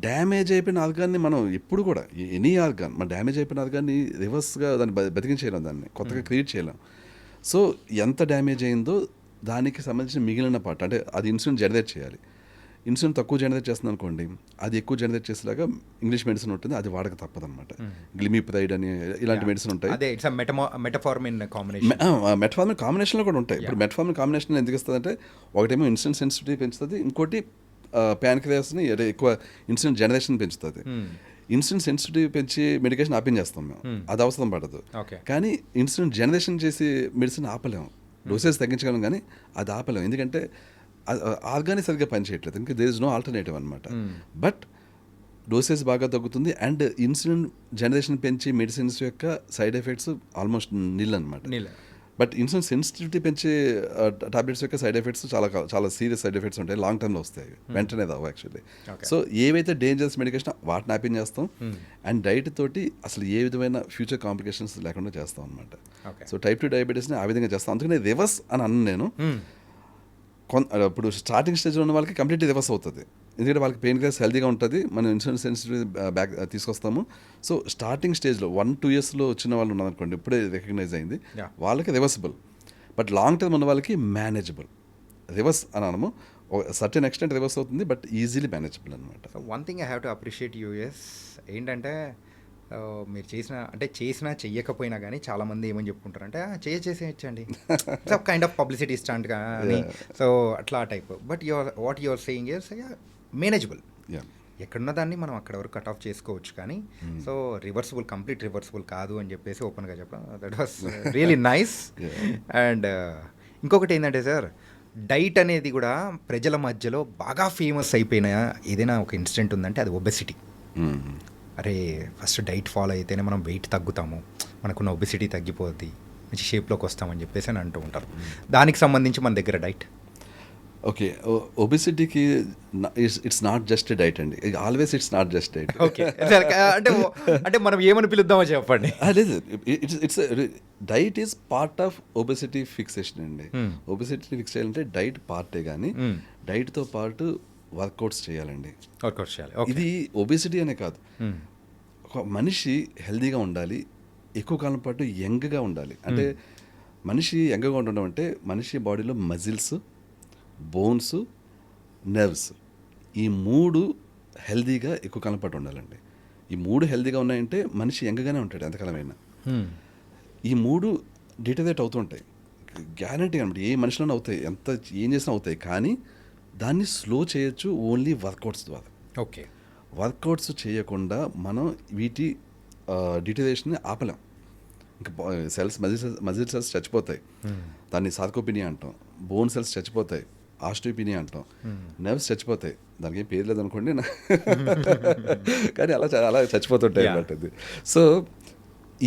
[SPEAKER 2] డ్యామేజ్ అయిపోయిన ఆర్గాన్ని మనం ఎప్పుడు కూడా ఎనీ ఆర్గాన్, మన డ్యామేజ్ అయిపోయిన ఆర్గాన్ని రివర్స్గా దాన్ని బతికించేయలేం, దాన్ని కొత్తగా క్రియేట్ చేయలేం. సో ఎంత డ్యామేజ్ అయిందో దానికి సంబంధించిన మిగిలిన పార్ట్, అంటే అది ఇన్సులిన్ జనరేట్ చేయాలి. ఇన్సులిన్ తక్కువ జనరేట్ చేస్తుంది అనుకోండి, అది ఎక్కువ జనరేట్ చేసేలాగా ఇంగ్లీష్ మెడిసిన్ ఉంటుంది, అది వాడక తప్పదన్నమాట. గ్లిమిప్రైడ్ అని ఇలాంటి మెడిసిన్ ఉంటాయి.
[SPEAKER 1] అదే ఇట్స్ మెటఫార్మిన్ కాంబినేషన్.
[SPEAKER 2] మెట్ఫార్మిన్ కాంబినేషన్లో కూడా ఉంటాయి. ఇప్పుడు మెట్ఫార్మిన్ కాంబినేషన్ ఎందుకు ఇస్తుందంటే, ఒకటేమో ఇన్సులిన్ సెన్సిటివిటీ పెంచుతుంది, ఇంకోటి ప్యాన్క్రియాస్ని ఎక్కువ ఇన్సులిన్ జనరేషన్ పెంచుతుంది. ఇన్సులిన్ సెన్సిటివిటీ పెంచి మెడికేషన్ ఆపించేస్తాం మేము, అది అవసరం పడదు. కానీ ఇన్సులిన్ జనరేషన్ చేసి మెడిసిన్ ఆపలేము, డోసేజ్ తగ్గించగలం కానీ అది ఆపలేము. ఎందుకంటే ఆర్గానిక్ సరిగ్గా పనిచేయట్లేదు, ఇంకా దేర్ ఇస్ నో ఆల్టర్నేటివ్ అనమాట. బట్ డోసేజ్ బాగా తగ్గుతుంది, అండ్ ఇన్సులిన్ జనరేషన్ పెంచి మెడిసిన్స్ యొక్క సైడ్ ఎఫెక్ట్స్ ఆల్మోస్ట్ నిల్ అనమాట. బట్ ఇన్సులిన్ సెన్సిటివిటీ పెంచే టాబ్లెట్స్ యొక్క సైడ్ ఎఫెక్ట్స్ చాలా సీరియస్ సైడ్ ఎఫెక్ట్స్ ఉంటాయి, లాంగ్ టర్మ్లో వస్తాయి, వెంటనే రావు యాక్చువల్లీ. సో ఏవైతే డేంజరస్ మెడికేషన్ వాటిని ఆపిన్ చేస్తాం, అండ్ డైట్ తోటి అసలు ఏ విధమైన ఫ్యూచర్ కాంప్లికేషన్స్ లేకుండా చేస్తాం అనమాట. సో టైప్ 2 డయాబెటీస్ని ఆ విధంగా చేస్తాం. అందుకనే రివర్స్ అని అన్నాను నేను. ఇప్పుడు స్టార్టింగ్ స్టేజ్లో ఉన్న వాళ్ళకి కంప్లీట్లీ రివర్స్ అవుతుంది, ఎందుకంటే వాళ్ళకి పెయిన్ క్లియర్స్ హెల్తీగా ఉంటుంది, మనం ఇన్సులిన్ సెన్సిటివ్ బ్యాక్ తీసుకొస్తాము. సో స్టార్టింగ్ స్టేజ్లో 1-2 ఇయర్స్లో వచ్చిన వాళ్ళు ఉన్నారనుకోండి, ఇప్పుడే రికగ్నైజ్ అయింది, వాళ్ళకి రివర్సిబుల్. బట్ లాంగ్ టర్మ్ ఉన్న వాళ్ళకి మేనేజబుల్. రివర్స్ అని అనము, సర్టెన్ ఎక్స్టెంట్ రివర్స్ అవుతుంది, బట్ ఈజీలీ మేనేజబుల్ అనమాట.
[SPEAKER 1] One thing I have to appreciate US ఏంటంటే, మీరు చేసినా చెయ్యకపోయినా కానీ చాలామంది ఏమని చెప్పుకుంటారంటే చేసేయచ్చండి, కైండ్ ఆఫ్ పబ్లిసిటీ స్టంట్ కానీ, సో అట్లా type. But what your saying is manageable. ఎక్కడున్న దాన్ని మనం అక్కడ వరకు కట్ ఆఫ్ చేసుకోవచ్చు, కానీ సో కంప్లీట్ రివర్సిబుల్ కాదు అని చెప్పేసి ఓపెన్గా చెప్పడం, that was really nice. And ఇంకొకటి ఏంటంటే సార్, డైట్ అనేది కూడా ప్రజల మధ్యలో బాగా ఫేమస్ అయిపోయిన ఏదైనా ఒక ఇన్సిడెంట్ ఉందంటే అది ఒబెసిటీ. అరే ఫస్ట్ డైట్ ఫాలో అయితేనే మనం వెయిట్ తగ్గుతాము, మనకున్న ఒబెసిటీ తగ్గిపోద్ది, మంచి షేప్లోకి వస్తామని చెప్పేసి అని అంటూ ఉంటారు. దానికి సంబంధించి మన దగ్గర డైట్
[SPEAKER 2] ఓకే. ఒబెసిటీకి ఇట్స్ నాట్ జస్ట్ డైట్ అండి, always it's not just diet.
[SPEAKER 1] Okay. అంటే మనం ఏమని పిలుద్దామో చెప్పండి.
[SPEAKER 2] లేదు, it's diet is part of obesity fixation అండి. ఒబెసిటీ ఫిక్స్ చేయాలంటే డైట్ పార్టే, కానీ డైట్తో పాటు వర్కౌట్స్ చేయాలండి.
[SPEAKER 1] వర్కౌట్ చేయాలి. ఓకే.
[SPEAKER 2] ఇది ఒబేసిటీ అనే కాదు, ఒక మనిషి హెల్దీగా ఉండాలి, ఎక్కువ కాలం పాటు యంగ్గా ఉండాలి. అంటే మనిషి యంగ్గా ఉండడం అంటే మనిషి బాడీలో మజిల్స్, బోన్స్, నర్వ్స్, ఈ 3 హెల్దీగా ఎక్కువ కాలం పాటు ఉండాలండి. ఈ 3 హెల్దీగా ఉన్నాయంటే మనిషి యంగ్గానే ఉంటాడు ఎంతకాలమైనా. ఈ 3 డిటరేట్ అవుతుంటాయి గ్యారంటీ అనమాట. ఏ మనిషిలోనే అవుతాయి, ఎంత ఏం చేసినా అవుతాయి. కానీ దాన్ని స్లో చేయొచ్చు ఓన్లీ వర్కౌట్స్ ద్వారా.
[SPEAKER 1] ఓకే.
[SPEAKER 2] వర్కౌట్స్ చేయకుండా మనం వీటి డిటరేషన్ని ఆపలేం. ఇంకా సెల్స్ మజిల్ సెల్స్ చచ్చిపోతాయి, దాన్ని సార్కోపినియా అంటాం. బోన్ సెల్స్ చచ్చిపోతాయి, ఆస్ట్రోపినియా అంటాం. నర్వ్స్ చచ్చిపోతాయి, దానికి ఏం పేరు లేదనుకోండి కానీ అలా చచ్చిపోతుంటాయి అన్నమాట అది. సో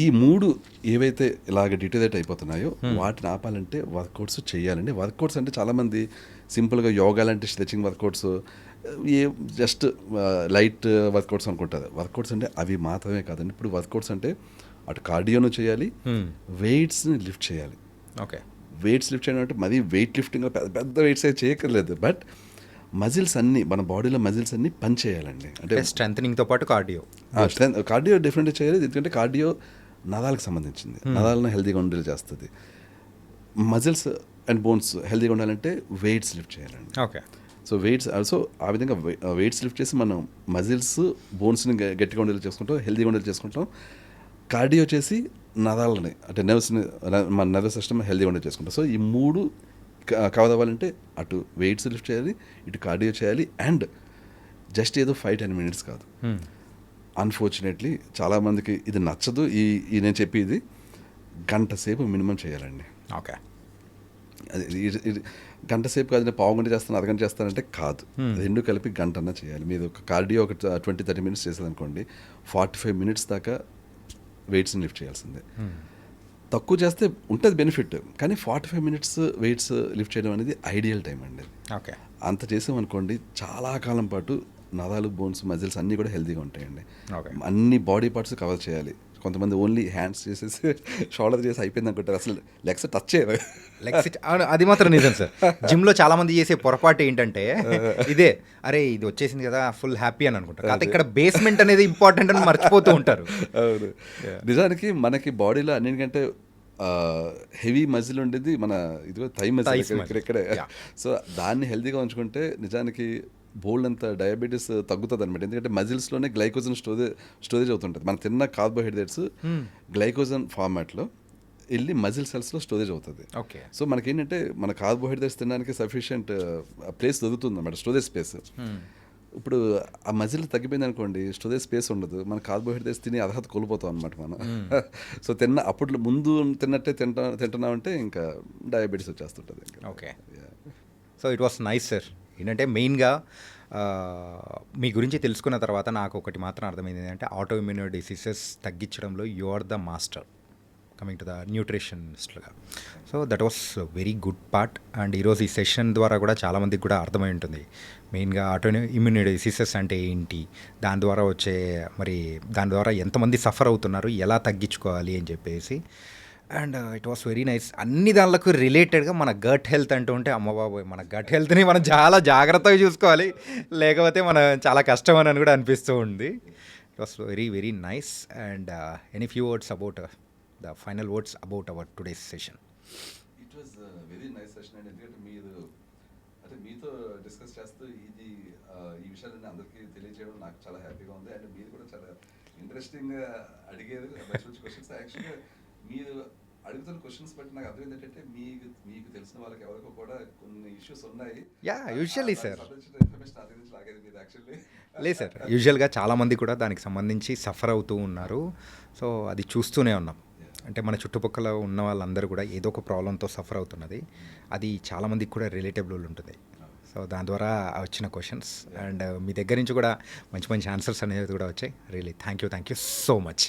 [SPEAKER 2] ఈ 3 ఏవైతే ఇలాగ డిటరేట్ అయిపోతున్నాయో వాటిని ఆపాలంటే వర్కౌట్స్ చేయాలండి. వర్కౌట్స్ అంటే చాలామంది సింపుల్గా యోగా లాంటి స్ట్రెచింగ్ వర్కౌట్స్, ఏ జస్ట్ లైట్ వర్కౌట్స్ అనుకుంటారు. వర్కౌట్స్ అంటే అవి మాత్రమే కాదండి. ఇప్పుడు వర్కౌట్స్ అంటే అటు కార్డియోను చేయాలి, వెయిట్స్ని లిఫ్ట్ చేయాలి.
[SPEAKER 1] ఓకే.
[SPEAKER 2] వెయిట్స్ లిఫ్ట్ చేయడం అంటే మరీ వెయిట్ లిఫ్టింగ్ పెద్ద పెద్ద వెయిట్స్ అయితే చేయక్కర్లేదు, బట్ మజిల్స్ అన్నీ, మన బాడీలో మజిల్స్ అన్నీ పని చేయాలండి. అంటే
[SPEAKER 1] స్ట్రెంథనింగ్తో పాటు కార్డియో.
[SPEAKER 2] కార్డియో డెఫినెట్గా చేయాలి, ఎందుకంటే కార్డియో నరాలకు సంబంధించింది, నరాలను హెల్తీగా ఉండేలా చేస్తుంది. మజిల్స్ అండ్ బోన్స్ హెల్తీగా ఉండాలంటే వెయిట్స్ లిఫ్ట్ చేయాలండి.
[SPEAKER 1] ఓకే.
[SPEAKER 2] సో వెయిట్స్ ఆల్సో ఆ విధంగా వెయిట్స్ లిఫ్ట్ చేసి మనం మజిల్స్, బోన్స్ని గట్టిగా ఉండేలా చేసుకుంటాం, హెల్తీగా ఉండేలా చేసుకుంటాం. కార్డియో చేసి నరాలని అంటే నర్వ్స్ని, మన నర్వస్ సిస్టమ్ హెల్తీగా ఉండేలా చేసుకుంటాం. సో ఈ 3 కవర్ అవ్వాలంటే అటు వెయిట్స్ లిఫ్ట్ చేయాలి, ఇటు కార్డియో చేయాలి, అండ్ జస్ట్ ఏదో 5-10 మినిట్స్ కాదు. అన్ఫార్చునేట్లీ చాలామందికి ఇది నచ్చదు. ఈ నేను చెప్పేది గంట సేపు మినిమం చేయాలండి.
[SPEAKER 1] ఓకే.
[SPEAKER 2] అది ఇది గంట సేపు కాదు, నేను పావు గంట చేస్తాను, అరగంట చేస్తానంటే కాదు. 2 కలిపి గంటన్నా చేయాలి. మీరు ఒక కార్డియో ఒక 20-30 మినిట్స్ చేసేదనుకోండి, 45 మినిట్స్ దాకా వెయిట్స్ని లిఫ్ట్ చేయాల్సిందే. తక్కువ చేస్తే ఉంటుంది బెనిఫిట్, కానీ 45 మినిట్స్ వెయిట్స్ లిఫ్ట్ చేయడం అనేది ఐడియల్ టైం అండి.
[SPEAKER 1] ఓకే.
[SPEAKER 2] అంత చేసామనుకోండి చాలా కాలం పాటు నరాలు, బోన్స్, మజిల్స్ అన్నీ కూడా హెల్తీగా ఉంటాయండి.
[SPEAKER 1] ఓకే.
[SPEAKER 2] అన్ని బాడీ పార్ట్స్ కవర్ చేయాలి. కొంతమంది ఓన్లీ హ్యాండ్స్ చేసేసి షోల్డర్ చేసి అయిపోయింది అనుకుంటారు, అసలు లెగ్స్ టచ్ చేయరు.
[SPEAKER 1] లెగ్స్ అది మాత్రం నిజం సార్. జిమ్లో చాలా మంది చేసే పొరపాటు ఏంటంటే ఇదే, అరే ఇది వచ్చేసింది కదా ఫుల్ హ్యాపీ అని అనుకుంటారు, కాకపోతే ఇక్కడ బేస్మెంట్ అనేది ఇంపార్టెంట్ అని మర్చిపోతూ ఉంటారు.
[SPEAKER 2] అవును, నిజానికి మనకి బాడీలో అన్నిటికంటే హెవీ మజిల్ ఉండేది మన ఇదిగో థై మజిల్ ఇక్కడే. సో దాన్ని హెల్తీగా ఉంచుకుంటే నిజానికి బోల్డ్ అంత డయాబెటీస్ తగ్గుతుంది అనమాట. ఎందుకంటే మజిల్స్లోనే గ్లైకోజన్ స్టోరేజ్ అవుతుంటుంది. మనం తిన్న కార్బోహైడ్రేట్స్ గ్లైకోజన్ ఫార్మాట్లో వెళ్ళి మజిల్ సెల్స్లో స్టోరేజ్ అవుతుంది.
[SPEAKER 1] ఓకే.
[SPEAKER 2] సో మనకేంటంటే మన కార్బోహైడ్రేట్స్ తినడానికి సఫిషియంట్ ప్లేస్ దొరుకుతుంది అన్నమాట, స్టోరేజ్ స్పేస్. ఇప్పుడు ఆ మజిల్ తగ్గిపోయింది అనుకోండి, స్టోరేజ్ స్పేస్ ఉండదు, మన కార్బోహైడ్రేట్స్ తినే అర్హత కోల్పోతాం అనమాట మనం. సో అప్పట్లో ముందు తిన్నట్టే తింటున్నామంటే ఇంకా డయాబెటీస్ వచ్చేస్తుంటుంది ఇంకా.
[SPEAKER 1] Okay. So it was nice sir. ఏంటంటే మెయిన్గా మీ గురించి తెలుసుకున్న తర్వాత నాకు ఒకటి మాత్రం అర్థమైంది, ఏంటంటే ఆటో ఇమ్యూన్ డిసీజెస్ తగ్గించడంలో you are the master coming to the న్యూట్రిషనిస్ట్గా. So that was very good part. And ఈరోజు ఈ సెషన్ ద్వారా కూడా చాలామందికి కూడా అర్థమై ఉంటుంది మెయిన్గా ఆటో ఇమ్యూన్ డిసీజెస్ అంటే ఏంటి, దాని ద్వారా ఎంతమంది సఫర్ అవుతున్నారు, ఎలా తగ్గించుకోవాలి అని చెప్పేసి. And it was very nice. అన్ని దానిలకు రిలేటెడ్గా మన గట్ హెల్త్ అంటూ ఉంటే అమ్మబాబోయ్, మన గట్ హెల్త్ని మనం చాలా జాగ్రత్తగా చూసుకోవాలి, లేకపోతే చాలా కష్టం అని కూడా అనిపిస్తూ ఉంది. It was very very nice. And any few words about the final words about our today's session.
[SPEAKER 2] It was very nice session అండి. ఎందుకంటే మీరు అంటే మీతో డిస్కస్ చేస్తూ ఈ విషయాలన్నీ అందరికీ తెలియజేయడం నాకు చాలా హ్యాపీగా ఉంది. అండ్ మీరు కూడా చాలా ఇంట్రెస్టింగ్గా అడిగేది మంచి మంచి క్వశ్చన్స్. యాక్చువల్గా మీరు అడుగుతున్న క్వశ్చన్స్ బట్టి నాకు అర్థమైంది ఏంటంటే మీకు తెలిసిన వాళ్ళకి ఎవరికో కూడా కొన్ని ఇష్యూస్ ఉన్నాయి.
[SPEAKER 1] Usually sir.
[SPEAKER 2] ఇన్ఫర్మేషన్ అది నుంచి లాగేది మీరు యాక్చువల్లీ
[SPEAKER 1] లేదు సార్, యూజువల్గా చాలామంది కూడా దానికి సంబంధించి సఫర్ అవుతూ ఉన్నారు. సో అది చూస్తూనే ఉన్నాం. అంటే మన చుట్టుపక్కల ఉన్న వాళ్ళందరూ కూడా ఏదో ఒక ప్రాబ్లంతో సఫర్ అవుతున్నది. అది చాలామందికి కూడా రిలేటబుల్ ఉంటుంది. సో దాని ద్వారా వచ్చిన క్వశ్చన్స్ అండ్ మీ దగ్గర నుంచి కూడా మంచి మంచి ఆన్సర్స్ అనేది కూడా వచ్చాయి. Really thank you so much.